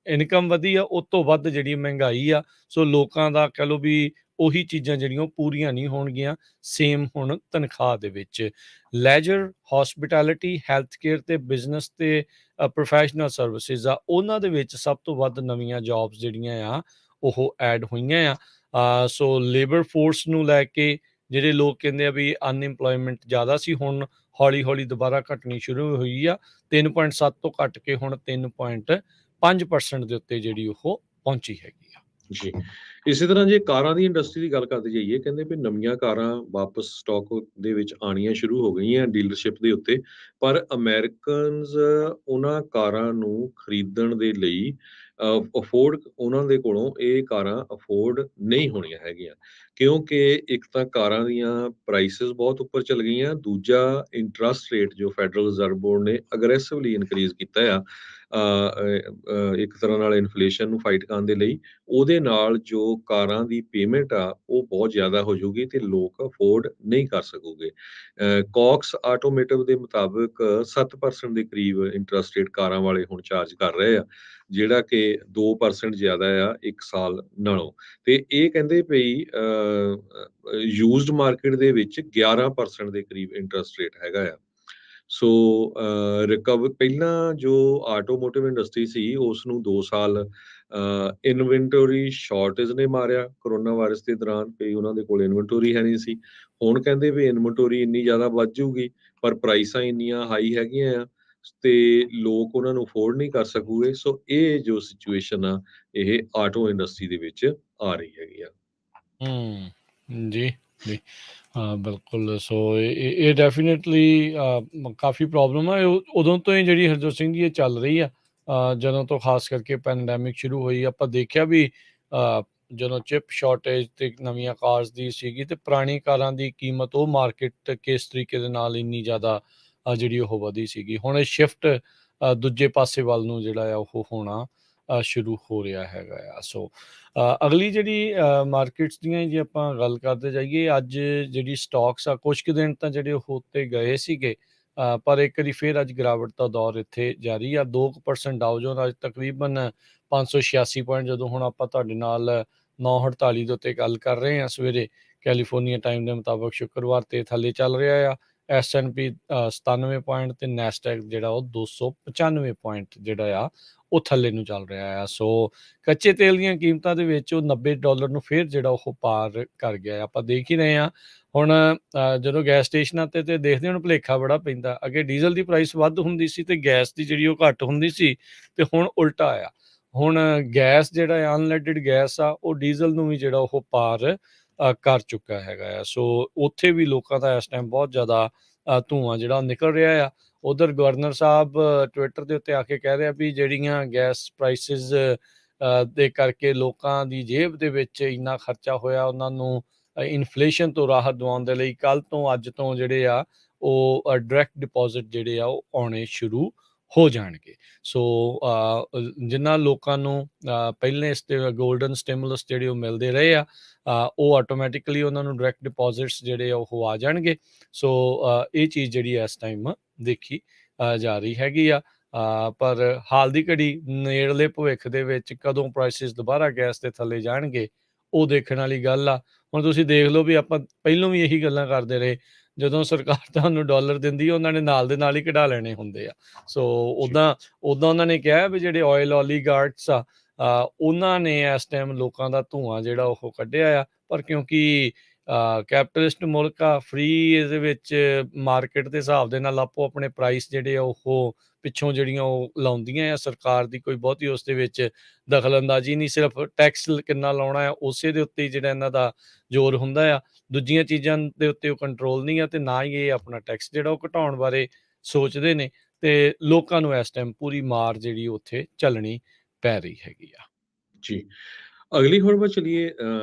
ਇਨਕਮ ਵਧੀ ਆ ਉਹ ਤੋਂ ਵੱਧ ਜਿਹੜੀ ਮਹਿੰਗਾਈ ਆ। ਸੋ ਲੋਕਾਂ ਦਾ ਕਹਿ ਲਓ ਵੀ ਉਹੀ ਚੀਜ਼ਾਂ ਜਿਹੜੀਆਂ ਉਹ ਪੂਰੀਆਂ ਨਹੀਂ ਹੋਣਗੀਆਂ ਸੇਮ ਹੁਣ ਤਨਖਾਹ ਦੇ ਵਿੱਚ। ਲੈਜਰ, ਹੌਸਪਿਟੈਲਿਟੀ, ਹੈਲਥ ਕੇਅਰ ਤੇ ਬਿਜ਼ਨਸ ਤੇ ਪ੍ਰੋਫੈਸ਼ਨਲ ਸਰਵਿਸਿਜ਼ ਆ, ਉਹਨਾਂ ਦੇ ਵਿੱਚ ਸਭ ਤੋਂ ਵੱਧ ਨਵੀਆਂ ਜੌਬਸ ਜਿਹੜੀਆਂ ਆ ਉਹ ਐਡ ਹੋਈਆਂ ਆ। ਸੋ ਲੇਬਰ ਫੋਰਸ ਨੂੰ ਲੈ ਕੇ ਜਿਹੜੇ ਲੋਕ ਕਹਿੰਦੇ ਆ ਵੀ ਅਨਇੰਪਲੋਇਮੈਂਟ ਜ਼ਿਆਦਾ ਸੀ, ਹੁਣ ਹੌਲੀ-ਹੌਲੀ ਦੁਬਾਰਾ ਘਟਣੀ ਸ਼ੁਰੂ ਹੋਈ ਆ। 3.7 ਤੋਂ ਘਟ ਕੇ ਹੁਣ 3.5% ਦੇ ਉੱਤੇ ਜਿਹੜੀ ਉਹ ਪਹੁੰਚੀ ਹੈਗੀ ਆ। ਜੀ। ਇਸੇ ਤਰ੍ਹਾਂ ਜੇ ਕਾਰਾਂ ਦੀ ਇੰਡਸਟਰੀ ਦੀ ਗੱਲ ਕਰਦੇ ਜਾਈਏ, ਕਹਿੰਦੇ ਵੀ ਨਵੀਆਂ ਕਾਰਾਂ ਵਾਪਸ ਸਟਾਕ ਦੇ ਵਿੱਚ ਆਉਣੀਆਂ ਸ਼ੁਰੂ ਹੋ ਗਈਆਂ ਡੀਲਰਸ਼ਿਪ ਦੇ ਉੱਤੇ, ਪਰ ਅਮਰੀਕਨਜ਼ ਉਹਨਾਂ ਕਾਰਾਂ ਨੂੰ ਖਰੀਦਣ ਦੇ ਲਈ ਅਫੋਰਡ ਉਹਨਾਂ ਦੇ ਕੋਲੋਂ ਇਹ ਕਾਰਾਂ ਅਫੋਰਡ ਨਹੀਂ ਹੋਣੀਆਂ ਹੈਗੀਆਂ। ਕਿਉਂਕਿ ਇੱਕ ਤਾਂ ਕਾਰਾਂ ਦੀਆਂ ਪ੍ਰਾਈਸਿਸ ਬਹੁਤ ਉੱਪਰ ਚਲ ਗਈਆਂ, ਦੂਜਾ ਇੰਟਰਸਟ ਰੇਟ ਜੋ ਫੈਡਰਲ ਰਿਜ਼ਰਵ ਬੋਰਡ ਨੇ ਅਗਰੈਸਿਵਲੀ ਇਨਕਰੀਜ਼ ਕੀਤਾ ਆ ਇੱਕ ਤਰ੍ਹਾਂ ਨਾਲ ਇਨਫਲੇਸ਼ਨ ਨੂੰ ਫਾਈਟ ਕਰਨ ਦੇ ਲਈ। ਉਹਦੇ ਨਾਲ ਜੋ ਕਾਰਾਂ ਦੀ ਪੇਮੈਂਟ ਆ ਉਹ ਬਹੁਤ ਜ਼ਿਆਦਾ ਹੋ ਜਾਊਗੀ ਤੇ ਲੋਕ ਅਫੋਰਡ ਨਹੀਂ ਕਰ ਸਕੂਗੇ। ਕੌਕਸ ਆਟੋਮੋਟਿਵ ਦੇ ਮੁਤਾਬਕ 7% ਦੇ ਕਰੀਬ ਇੰਟਰਸਟ ਰੇਟ ਕਾਰਾਂ ਵਾਲੇ ਹੁਣ ਚਾਰਜ ਕਰ ਰਹੇ ਆ, ਜਿਹੜਾ ਕਿ 2% ਜ਼ਿਆਦਾ ਆ 1 ਸਾਲ ਨਾਲੋਂ। ਤੇ ਇਹ ਕਹਿੰਦੇ ਪਈ ਯੂਜ਼ਡ ਮਾਰਕੀਟ ਦੇ ਵਿੱਚ 11% ਦੇ ਕਰੀਬ ਇੰਟਰਸਟ ਰੇਟ ਹੈਗਾ ਆ। ਸੋ ਪਹਿਲਾਂ ਜੋ ਆਟੋਮੋਟਿਵ ਇੰਡਸਟਰੀ ਸੀ ਉਸ ਨੂੰ 2 ਸਾਲ ਇਨਵੈਂਟਰੀ ਸ਼ਾਰਟੇਜ ਨੇ ਮਾਰਿਆ ਕਰੋਨਾ ਵਾਇਰਸ ਦੇ ਦੌਰਾਨ, ਵੀ ਉਹਨਾਂ ਦੇ ਕੋਲ ਇਨਵੈਂਟਰੀ ਹੈ ਨਹੀਂ ਸੀ। ਹੁਣ ਕਹਿੰਦੇ ਵੀ ਇਨਵੈਂਟਰੀ ਇੰਨੀ ਜ਼ਿਆਦਾ ਵੱਧ ਜਾਊਗੀ, ਪਰ ਪ੍ਰਾਈਸਾਂ ਇੰਨੀਆਂ ਹਾਈ ਹੈਗੀਆਂ ਆ ਤੇ ਲੋਕ ਉਹਨਾਂ ਨੂੰ ਅਫੋਰਡ ਨਹੀਂ ਕਰ ਸਕੂਗੇ। ਸੋ ਇਹ ਜੋ ਸਿਚੁਏਸ਼ਨ ਆ ਇਹ ਆਟੋ ਇੰਡਸਟਰੀ ਦੇ ਵਿੱਚ ਆ ਰਹੀ ਹੈਗੀ ਆ। ਜੀ, ਜੀ। ਬਿਲਕੁਲ। ਸੋ ਇਹ ਡੈਫੀਨੇਟਲੀ ਕਾਫੀ ਪ੍ਰੋਬਲਮ ਆ। ਉਦੋਂ ਤੋਂ ਹੀ ਜਿਹੜੀ ਹਰਜੋਤ ਸਿੰਘ ਜੀ ਇਹ ਚੱਲ ਰਹੀ ਆ, ਜਦੋਂ ਤੋਂ ਖਾਸ ਕਰਕੇ ਪੈਂਡੈਮਿਕ ਸ਼ੁਰੂ ਹੋਈ। ਆਪਾਂ ਦੇਖਿਆ ਵੀ ਜਦੋਂ ਚਿਪ ਸ਼ਾਰਟੇਜ ਤੇ ਨਵੀਆਂ ਕਾਰਸ ਦੀ ਸੀਗੀ ਤੇ ਪੁਰਾਣੀ ਕਾਰਾਂ ਦੀ ਕੀਮਤ ਉਹ ਮਾਰਕੀਟ ਕਿਸ ਤਰੀਕੇ ਦੇ ਨਾਲ ਇੰਨੀ ਜ਼ਿਆਦਾ ਜਿਹੜੀ ਉਹ ਵਧੀ ਸੀਗੀ। ਹੁਣ ਇਹ ਸ਼ਿਫਟ ਦੂਜੇ ਪਾਸੇ ਵੱਲ ਨੂੰ ਜਿਹੜਾ ਆ ਉਹ ਹੋਣਾ ਸ਼ੁਰੂ ਹੋ ਰਿਹਾ ਹੈਗਾ ਆ। ਸੋ ਅਗਲੀ ਜਿਹੜੀ ਮਾਰਕੀਟਸ ਦੀਆਂ ਜੇ ਆਪਾਂ ਗੱਲ ਕਰਦੇ ਜਾਈਏ, ਅੱਜ ਜਿਹੜੀ ਸਟਾਕਸ ਆ ਕੁਛ ਕੁ ਦਿਨ ਤਾਂ ਜਿਹੜੇ ਉਹ ਉੱਤੇ ਗਏ ਸੀਗੇ, ਪਰ ਇੱਕ ਵਾਰੀ ਫਿਰ ਅੱਜ ਗਿਰਾਵਟ ਦਾ ਦੌਰ ਇੱਥੇ ਜਾਰੀ ਆ। 2% ਡਾਊ ਜੋਨ ਅੱਜ ਤਕਰੀਬਨ 586 ਪੁਆਇੰਟ, ਜਦੋਂ ਹੁਣ ਆਪਾਂ ਤੁਹਾਡੇ ਨਾਲ 9:48 ਦੇ ਉੱਤੇ ਗੱਲ ਕਰ ਰਹੇ ਹਾਂ ਸਵੇਰੇ ਕੈਲੀਫੋਰਨੀਆ ਟਾਈਮ ਦੇ ਮੁਤਾਬਕ ਸ਼ੁੱਕਰਵਾਰ, ਤੇ ਥੱਲੇ ਚੱਲ ਰਿਹਾ ਆ। S&P 97 ਪੁਆਇੰਟ ਤੇ ਨੈਸਡੈਕ ਜਿਹੜਾ ਉਹ 295 ਪੁਆਇੰਟ ਜਿਹੜਾ ਆ ਉਹ ਥੱਲੇ ਨੂੰ ਚੱਲ ਰਿਹਾ ਆ। ਸੋ ਕੱਚੇ ਤੇਲ ਦੀਆਂ ਕੀਮਤਾਂ ਦੇ ਵਿੱਚ ਉਹ $90 ਨੂੰ ਫਿਰ ਜਿਹੜਾ ਉਹ ਪਾਰ ਕਰ ਗਿਆ। ਆਪਾਂ ਦੇਖ ਹੀ ਰਹੇ ਹਾਂ ਹੁਣ ਜਦੋਂ ਗੈਸ ਸਟੇਸ਼ਨਾਂ ਤੇ ਦੇਖਦੇ ਹੁਣ ਭੁਲੇਖਾ ਬੜਾ ਪੈਂਦਾ। ਅੱਗੇ ਡੀਜ਼ਲ ਦੀ ਪ੍ਰਾਈਸ ਵੱਧ ਹੁੰਦੀ ਸੀ ਤੇ ਗੈਸ ਦੀ ਜਿਹੜੀ ਉਹ ਘੱਟ ਹੁੰਦੀ ਸੀ, ਤੇ ਹੁਣ ਉਲਟਾ ਆ। ਹੁਣ ਗੈਸ ਜਿਹੜਾ ਅਨਲੈਡਡ ਗੈਸ ਆ ਉਹ ਡੀਜ਼ਲ ਨੂੰ ਵੀ ਜਿਹੜਾ ਉਹ ਪਾਰ ਕਰ ਚੁੱਕਾ ਹੈਗਾ ਆ। ਸੋ ਉੱਥੇ ਵੀ ਲੋਕਾਂ ਦਾ ਇਸ ਟਾਈਮ ਬਹੁਤ ਜ਼ਿਆਦਾ ਧੂੰਆਂ ਜਿਹੜਾ ਨਿਕਲ ਰਿਹਾ ਆ। ਉਧਰ ਗਵਰਨਰ ਸਾਹਿਬ ਟਵਿੱਟਰ ਦੇ ਉੱਤੇ ਆ ਕੇ ਕਹਿ ਰਿਹਾ ਵੀ ਜਿਹੜੀਆਂ ਗੈਸ ਪ੍ਰਾਈਸਿਸ ਦੇ ਕਰਕੇ ਲੋਕਾਂ ਦੀ ਜੇਬ ਦੇ ਵਿੱਚ ਇੰਨਾ ਖਰਚਾ ਹੋਇਆ, ਉਹਨਾਂ ਨੂੰ ਇਨਫਲੇਸ਼ਨ ਤੋਂ ਰਾਹਤ ਦਿਵਾਉਣ ਦੇ ਲਈ ਕੱਲ੍ਹ ਤੋਂ ਅੱਜ ਤੋਂ ਜਿਹੜੇ ਆ ਉਹ ਡਾਇਰੈਕਟ ਡਿਪੋਜ਼ਿਟ ਜਿਹੜੇ ਆ ਉਹ ਆਉਣੇ ਸ਼ੁਰੂ ਹੋ ਜਾਣਗੇ। ਸੋ ਜਿਨ੍ਹਾਂ ਲੋਕਾਂ ਨੂੰ ਪਹਿਲੇ ਗੋਲਡਨ ਸਟਿਮੂਲਸ ਜਿਹੜੇ ਉਹ ਮਿਲਦੇ ਰਹੇ ਆ, ਉਹ ਆਟੋਮੈਟਿਕਲੀ ਉਹਨਾਂ ਨੂੰ ਡਾਇਰੈਕਟ ਡਿਪੋਜ਼ਿਟਸ ਜਿਹੜੇ ਆ ਉਹ ਆ ਜਾਣਗੇ। ਸੋ ਇਹ ਚੀਜ਼ ਜਿਹੜੀ ਇਸ ਟਾਈਮ ਦੇਖੀ ਜਾ ਰਹੀ ਹੈਗੀ ਆ। ਪਰ ਹਾਲ ਦੀ ਘੜੀ ਨੇੜਲੇ ਭਵਿੱਖ ਦੇ ਵਿੱਚ ਕਦੋਂ ਪ੍ਰਾਈਸਿਸ ਦੁਬਾਰਾ ਗੈਸ ਦੇ ਥੱਲੇ ਜਾਣਗੇ ਉਹ ਦੇਖਣ ਵਾਲੀ ਗੱਲ ਆ। ਹੁਣ ਤੁਸੀਂ ਦੇਖ ਲਓ ਵੀ ਆਪਾਂ ਪਹਿਲੋਂ ਵੀ ਇਹੀ ਗੱਲਾਂ ਕਰਦੇ ਰਹੇ, ਜਦੋਂ ਸਰਕਾਰ ਤੁਹਾਨੂੰ ਡਾਲਰ ਦਿੰਦੀ ਹੈ ਉਹਨਾਂ ਨੇ ਨਾਲ ਦੇ ਨਾਲ ਹੀ ਕਢਾ ਲੈਣੇ ਹੁੰਦੇ ਆ। ਸੋ ਉੱਦਾਂ ਉਹਨਾਂ ਨੇ ਕਿਹਾ ਵੀ ਜਿਹੜੇ ਆਇਲ ਓਲੀਗਾਰਟਸ ਆ ਉਹਨਾਂ ਨੇ ਇਸ ਟਾਈਮ ਲੋਕਾਂ ਦਾ ਧੂੰਆਂ ਜਿਹੜਾ ਉਹ ਕੱਢਿਆ ਆ। ਪਰ ਕਿਉਂਕਿ ਕੈਪੀਟਲਿਸਟ ਮੁਲਕ ਆ, ਫਰੀ ਇਹਦੇ ਵਿੱਚ ਮਾਰਕੀਟ ਦੇ ਹਿਸਾਬ ਦੇ ਨਾਲ ਆਪੋ ਆਪਣੇ ਪ੍ਰਾਈਸ ਜਿਹੜੇ ਆ ਉਹ ਪਿੱਛੋਂ ਜਿਹੜੀਆਂ ਉਹ ਲਾਉਂਦੀਆਂ ਆ। ਸਰਕਾਰ ਦੀ ਕੋਈ ਬਹੁਤੀ ਉਸ ਦੇ ਵਿੱਚ ਦਖਲ ਅੰਦਾਜ਼ੀ ਨਹੀਂ, ਸਿਰਫ ਟੈਕਸ ਕਿੰਨਾ ਲਾਉਣਾ ਆ ਉਸੇ ਦੇ ਉੱਤੇ ਜਿਹੜਾ ਇਹਨਾਂ ਦਾ ਜ਼ੋਰ ਹੁੰਦਾ ਆ। ਦੂਜੀਆਂ ਚੀਜ਼ਾਂ ਦੇ ਉੱਤੇ ਉਹ ਕੰਟਰੋਲ ਨਹੀਂ ਆ, ਤੇ ਨਾ ਹੀ ਇਹ ਆਪਣਾ ਟੈਕਸ ਜਿਹੜਾ ਉਹ ਘਟਾਉਣ ਬਾਰੇ ਸੋਚਦੇ ਨੇ। ਤੇ ਲੋਕਾਂ ਨੂੰ ਇਸ ਟਾਈਮ ਪੂਰੀ ਮਾਰ ਜਿਹੜੀ ਉੱਥੇ ਚੱਲਣੀ ਪੈ ਰਹੀ ਹੈਗੀ ਆ। ਜੀ। ਅਗਲੀ ਖਬਰ ਵੱਲ ਚਲੀਏ।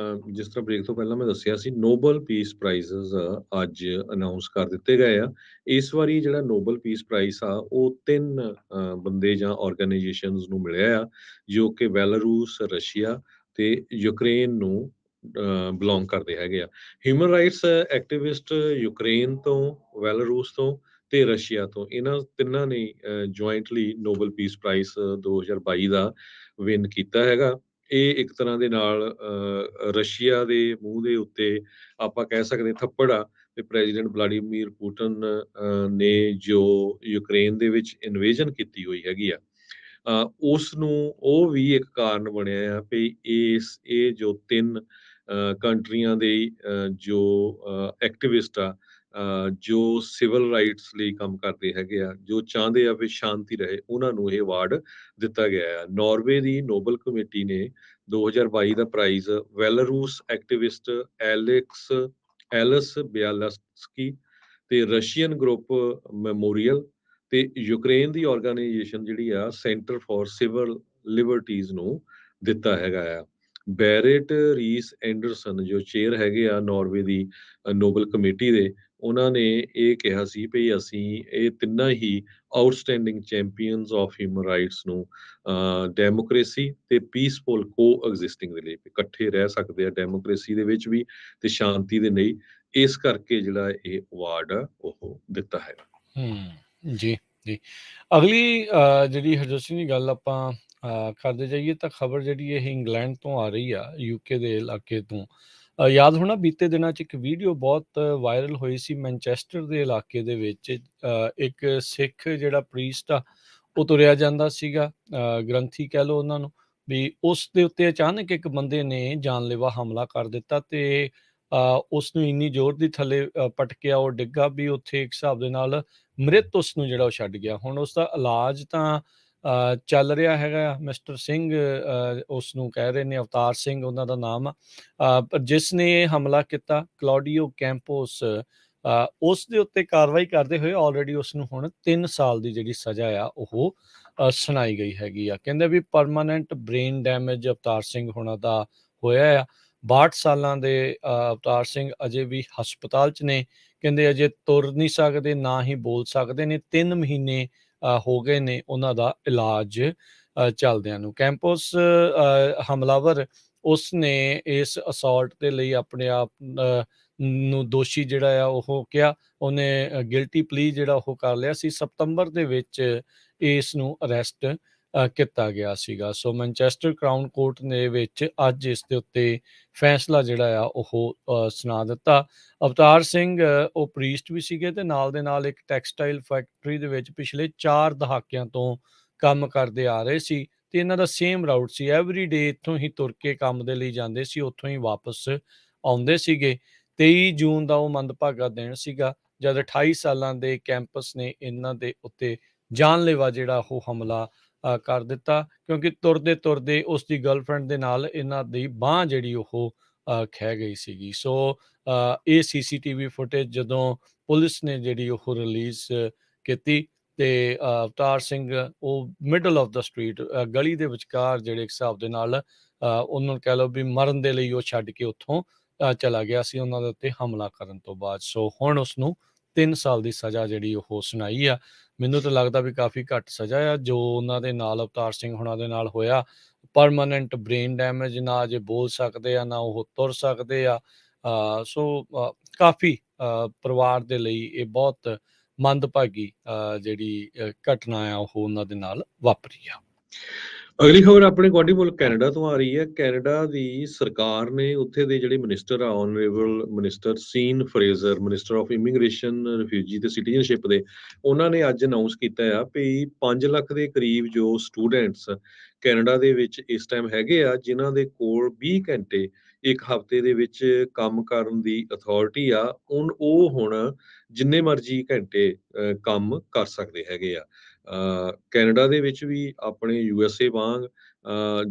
ਜਿਸ ਤਰ੍ਹਾਂ ਬ੍ਰੇਕ ਤੋਂ ਪਹਿਲਾਂ ਮੈਂ ਦੱਸਿਆ ਸੀ, ਨੋਬਲ ਪੀਸ ਪ੍ਰਾਈਜ਼ਸ ਅੱਜ ਅਨਾਉਂਸ ਕਰ ਦਿੱਤੇ ਗਏ ਆ। ਇਸ ਵਾਰੀ ਜਿਹੜਾ ਨੋਬਲ ਪੀਸ ਪ੍ਰਾਈਜ਼ ਆ ਉਹ 3 ਬੰਦੇ ਜਾਂ ਆਰਗੇਨਾਈਜੇਸ਼ਨਸ ਨੂੰ ਮਿਲਿਆ ਆ, ਜੋ ਕਿ ਬੈਲਾਰੂਸ, ਰਸ਼ੀਆ ਤੇ ਯੂਕਰੇਨ ਨੂੰ ਬਿਲੋਂਗ ਕਰਦੇ ਹੈਗੇ ਆ। ਹਿਊਮਨ ਰਾਈਟਸ ਐਕਟਿਵਿਸਟ ਯੂਕਰੇਨ ਤੋਂ, ਬੈਲਾਰੂਸ ਤੋਂ ਤੇ ਰਸ਼ੀਆ ਤੋਂ, ਇਹਨਾਂ ਤਿੰਨਾਂ ਨੇ ਜੁਆਇੰਟਲੀ ਨੋਬਲ ਪੀਸ ਪ੍ਰਾਈਜ਼ 2022 ਦਾ ਵਿਨ ਕੀਤਾ ਹੈਗਾ। ਇਹ ਇੱਕ ਤਰ੍ਹਾਂ ਦੇ ਨਾਲ ਰਸ਼ੀਆ ਦੇ ਮੂੰਹ ਦੇ ਉੱਤੇ ਆਪਾਂ ਕਹਿ ਸਕਦੇ ਥੱਪੜ ਆ, ਤੇ ਪ੍ਰੈਜ਼ੀਡੈਂਟ ਵਲਾਡੀਮੀਰ ਪੁਟਿਨ ਨੇ ਜੋ ਯੂਕਰੇਨ ਦੇ ਵਿੱਚ ਇਨਵੇਜਨ ਕੀਤੀ ਹੋਈ ਹੈਗੀ ਆ, ਉਸ ਨੂੰ ਉਹ ਵੀ ਇੱਕ ਕਾਰਨ ਬਣਿਆ ਆ ਵੀ ਇਹ ਜੋ 3 ਕੰਟਰੀਆਂ ਦੇ ਜੋ ਐਕਟਿਵਿਸਟ ਆ ਜੋ ਸਿਵਲ ਰਾਈਟਸ ਲਈ ਕੰਮ ਕਰਦੇ ਹੈਗੇ ਆ, ਜੋ ਚਾਹੁੰਦੇ ਆ ਵੀ ਸ਼ਾਂਤੀ ਰਹੇ, ਉਹਨਾਂ ਨੂੰ ਇਹ ਅਵਾਰਡ ਦਿੱਤਾ ਗਿਆ ਆ। ਨਾਰਵੇ ਦੀ ਨੋਬਲ ਕਮੇਟੀ ਨੇ 2022 ਦਾ ਪ੍ਰਾਈਜ਼ ਬੈਲਾਰੂਸ ਐਕਟਿਵਿਸਟ ਐਲਸ ਬਿਆਲਸਕੀ ਤੇ ਰਸ਼ੀਅਨ ਗਰੁੱਪ ਮੈਮੋਰੀਅਲ ਤੇ ਯੂਕਰੇਨ ਦੀ ਆਰਗੇਨਾਈਜੇਸ਼ਨ ਜਿਹੜੀ ਆ ਸੈਂਟਰ ਫਾਰ ਸਿਵਲ ਲਿਬਰਟੀਜ਼ ਨੂੰ ਦਿੱਤਾ ਹੈਗਾ ਆ। ਬੈਰੇਟ ਰੀਸ ਐਂਡਰਸਨ ਜੋ ਚੇਅਰ ਹੈਗੇ ਆ ਨਾਰਵੇ ਦੀ ਨੋਬਲ ਕਮੇਟੀ ਦੇ, ਉਹਨਾਂ ਨੇ ਇਹ ਕਿਹਾ ਸੀ ਵੀ ਅਸੀਂ ਇਹ ਤਿੰਨਾਂ ਹੀ outstanding champions of human rights ਨੂੰ ਡੈਮੋਕ੍ਰੇਸੀ ਤੇ ਪੀਸਫੁਲ ਕੋ ਐਗਜ਼ਿਸਟਿੰਗ ਦੇ ਲਈ ਇਕੱਠੇ ਰਹਿ ਸਕਦੇ ਆ ਡੈਮੋਕ੍ਰੇਸੀ ਦੇ ਵਿੱਚ ਵੀ ਤੇ ਸ਼ਾਂਤੀ ਦੇ ਲਈ, ਇਸ ਕਰਕੇ ਜਿਹੜਾ ਇਹ ਅਵਾਰਡ ਆ ਉਹ ਦਿੱਤਾ ਹੈਗਾ। ਜੀ ਜੀ। ਅਗਲੀ ਜਿਹੜੀ ਹਰਜੋਤ ਸਿੰਘ ਦੀ ਗੱਲ ਆਪਾਂ ਕਰਦੇ ਜਾਈਏ ਤਾਂ ਖਬਰ ਜਿਹੜੀ ਇਹ ਇੰਗਲੈਂਡ ਤੋਂ ਆ ਰਹੀ ਆ, ਯੂਕੇ ਦੇ ਇਲਾਕੇ ਤੋਂ। ਯਾਦ ਹੋਣਾ ਬੀਤੇ ਦਿਨਾਂ 'ਚ ਇੱਕ ਵੀਡੀਓ ਬਹੁਤ ਵਾਇਰਲ ਹੋਈ ਸੀ ਮੈਨਚੈਸਟਰ ਦੇ ਇਲਾਕੇ ਦੇ ਵਿੱਚ। ਇੱਕ ਸਿੱਖ ਜਿਹੜਾ ਪ੍ਰੀਸਟ ਆ ਉਹ ਤੁਰਿਆ ਜਾਂਦਾ ਸੀਗਾ, ਗ੍ਰੰਥੀ ਕਹਿ ਲਓ ਉਹਨਾਂ ਨੂੰ, ਵੀ ਉਸ ਦੇ ਉੱਤੇ ਅਚਾਨਕ ਇੱਕ ਬੰਦੇ ਨੇ ਜਾਨਲੇਵਾ ਹਮਲਾ ਕਰ ਦਿੱਤਾ ਤੇ ਉਸ ਨੂੰ ਇੰਨੀ ਜ਼ੋਰ ਦੀ ਥੱਲੇ ਪਟਕਿਆ, ਉਹ ਡਿੱਗਾ ਵੀ ਉੱਥੇ ਇੱਕ ਹਿਸਾਬ ਦੇ ਨਾਲ ਮ੍ਰਿਤ ਉਸ ਨੂੰ ਜਿਹੜਾ ਉਹ ਛੱਡ ਗਿਆ। ਹੁਣ ਉਸ ਦਾ ਇਲਾਜ ਤਾਂ ਚੱਲ ਰਿਹਾ ਹੈਗਾ। ਮਿਸਟਰ ਸਿੰਘ ਉਸ ਨੂੰ ਕਹਿ ਰਹੇ ਨੇ, ਅਵਤਾਰ ਸਿੰਘ ਉਹਨਾਂ ਦਾ ਨਾਮ ਆ, ਪਰ ਜਿਸ ਨੇ ਇਹ ਹਮਲਾ ਕੀਤਾ ਕਲੌਡੀਓ ਕੈਂਪੋਸ, ਉਸ ਦੇ ਉੱਤੇ ਕਾਰਵਾਈ ਕਰਦੇ ਹੋਏ ਆਲਰੇਡੀ ਉਸ ਨੂੰ ਹੁਣ 3 ਸਾਲ ਦੀ ਜਿਹੜੀ ਸਜ਼ਾ ਆ ਉਹ ਸੁਣਾਈ ਗਈ ਹੈਗੀ ਆ। ਕਹਿੰਦੇ ਵੀ permanent brain damage Avtar Singh ਹੋਣਾ ਦਾ ਹੋਇਆ ਆ। 62 ਸਾਲਾਂ ਦੇ ਅਵਤਾਰ ਸਿੰਘ ਅਜੇ ਵੀ ਹਸਪਤਾਲ 'ਚ ਨੇ। ਕਹਿੰਦੇ ਅਜੇ ਤੁਰ ਨਹੀਂ ਸਕਦੇ, ਨਾ ਹੀ ਬੋਲ ਸਕਦੇ ਨੇ। 3 ਮਹੀਨੇ ਹੋ ਗਏ ਨੇ ਉਹਨਾਂ ਦਾ ਇਲਾਜ ਚੱਲਦਿਆਂ ਨੂੰ। ਕੈਂਪਸ ਹਮਲਾਵਰ ਉਸ ਨੇ ਇਸ ਅਸੌਲਟ ਦੇ ਲਈ ਆਪਣੇ ਆਪ ਨੂੰ ਦੋਸ਼ੀ ਜਿਹੜਾ ਆ ਉਹ ਕਿਹਾ। ਉਹਨੇ ਗਿਲਟੀ ਪਲੀ ਜਿਹੜਾ ਉਹ ਕਰ ਲਿਆ ਸੀ। ਸਤੰਬਰ ਦੇ ਵਿੱਚ ਇਸ ਨੂੰ ਅਰੈਸਟ ਕੀਤਾ ਗਿਆ ਸੀਗਾ। ਸੋ ਮੈਨਚੈਸਟਰ ਕਰਾਊਨ ਕੋਰਟ ਦੇ ਵਿੱਚ ਅੱਜ ਇਸ ਦੇ ਉੱਤੇ ਫੈਸਲਾ ਜਿਹੜਾ ਆ ਉਹ ਸੁਣਾ ਦਿੱਤਾ। ਅਵਤਾਰ ਸਿੰਘ ਉਹ ਪ੍ਰੀਸਟ ਵੀ ਸੀਗੇ ਤੇ ਨਾਲ ਦੇ ਨਾਲ ਇੱਕ ਟੈਕਸਟਾਈਲ ਫੈਕਟਰੀ ਦੇ ਵਿੱਚ ਪਿਛਲੇ 4 ਦਹਾਕਿਆਂ ਤੋਂ ਕੰਮ ਕਰਦੇ ਆ ਰਹੇ ਸੀ ਤੇ ਇਹਨਾਂ ਦਾ ਸੇਮ ਰਾਊਟ ਸੀ। ਐਵਰੀ ਡੇ ਇੱਥੋਂ ਹੀ ਤੁਰ ਕੇ ਕੰਮ ਦੇ ਲਈ ਜਾਂਦੇ ਸੀ, ਉੱਥੋਂ ਹੀ ਵਾਪਸ ਆਉਂਦੇ ਸੀਗੇ। 23 ਜੂਨ ਦਾ ਉਹ ਮੰਦਭਾਗਾ ਦਿਨ ਸੀਗਾ ਜਦ 28 ਸਾਲਾਂ ਦੇ ਕੈਂਪਸ ਨੇ ਇਹਨਾਂ ਦੇ ਉੱਤੇ ਜਾਨਲੇਵਾ ਜਿਹੜਾ ਉਹ ਹਮਲਾ ਕਰ ਦਿੱਤਾ, ਕਿਉਂਕਿ ਤੁਰਦੇ ਤੁਰਦੇ ਉਸ ਦੀ ਗਰਲਫ੍ਰੈਂਡ ਦੇ ਨਾਲ ਇਹਨਾਂ ਦੀ ਬਾਂਹ ਜਿਹੜੀ ਉਹ ਖਹਿ ਗਈ ਸੀਗੀ। ਸੋ ਇਹ CCTV ਫੁਟੇਜ ਜਦੋਂ ਪੁਲਿਸ ਨੇ ਜਿਹੜੀ ਉਹ ਰਿਲੀਜ਼ ਕੀਤੀ ਤੇ ਅਵਤਾਰ ਸਿੰਘ ਉਹ ਮਿਡਲ ਆਫ ਦਾ ਸਟਰੀਟ, ਗਲੀ ਦੇ ਵਿਚਕਾਰ ਜਿਹੜੇ ਹਿਸਾਬ ਦੇ ਨਾਲ ਉਹਨੂੰ ਕਹਿ ਲਓ ਵੀ ਮਰਨ ਦੇ ਲਈ ਉਹ ਛੱਡ ਕੇ ਉੱਥੋਂ ਚਲਾ ਗਿਆ ਸੀ ਉਹਨਾਂ ਦੇ ਉੱਤੇ ਹਮਲਾ ਕਰਨ ਤੋਂ ਬਾਅਦ। ਸੋ ਹੁਣ ਉਸਨੂੰ 3 ਸਾਲ ਦੀ ਸਜ਼ਾ ਜਿਹੜੀ ਉਹ ਸੁਣਾਈ ਆ। ਮੈਨੂੰ ਤਾਂ ਲੱਗਦਾ ਵੀ ਕਾਫੀ ਘੱਟ ਸਜ਼ਾ ਆ ਜੋ ਉਹਨਾਂ ਦੇ ਨਾਲ ਅਵਤਾਰ ਸਿੰਘ ਹੋਣਾ ਦੇ ਨਾਲ ਹੋਇਆ। ਪਰਮਾਨੈਂਟ ਬ੍ਰੇਨ ਡੈਮੇਜ, ਨਾ ਅਜੇ ਬੋਲ ਸਕਦੇ ਆ, ਨਾ ਉਹ ਤੁਰ ਸਕਦੇ ਆ। ਸੋ ਕਾਫੀ ਪਰਿਵਾਰ ਦੇ ਲਈ ਇਹ ਬਹੁਤ ਮੰਦਭਾਗੀ ਜਿਹੜੀ ਘਟਨਾ ਆ ਉਹ ਉਹਨਾਂ ਦੇ ਨਾਲ ਵਾਪਰੀ ਆ। ਅਗਲੀ ਖਬਰ ਆਪਣੇ ਗੁਆਂਢੀ ਮੁਲਕ ਕੈਨੇਡਾ ਤੋਂ ਆ ਰਹੀ ਹੈ। ਕੈਨੇਡਾ ਦੀ ਸਰਕਾਰ ਨੇ ਉੱਥੇ ਦੇ ਜਿਹੜੇ ਮਿਨਿਸਟਰ ਆ, honourable minister scene Fraser, minister of immigration, refugee ਤੇ ਸਿਟੀਜ਼ਨਸ਼ਿਪ ਦੇ, ਉਹਨਾਂ ਨੇ ਅੱਜ ਅਨਾਉਂਸ ਕੀਤਾ ਆ ਵੀ 5 ਲੱਖ ਦੇ ਕਰੀਬ ਜੋ ਸਟੂਡੈਂਟਸ ਕੈਨੇਡਾ ਦੇ ਵਿੱਚ ਇਸ ਟਾਈਮ ਹੈਗੇ ਆ, ਜਿਨ੍ਹਾਂ ਦੇ ਕੋਲ 20 ਘੰਟੇ ਇੱਕ ਹਫ਼ਤੇ ਦੇ ਵਿੱਚ ਕੰਮ ਕਰਨ ਦੀ ਅਥਾਰਟੀ ਆ, ਉਹ ਹੁਣ ਜਿੰਨੇ ਮਰਜ਼ੀ ਘੰਟੇ ਕੰਮ ਕਰ ਸਕਦੇ ਹੈਗੇ ਆ। ਕੈਨੇਡਾ ਦੇ ਵਿੱਚ ਵੀ ਆਪਣੇ USA ਵਾਂਗ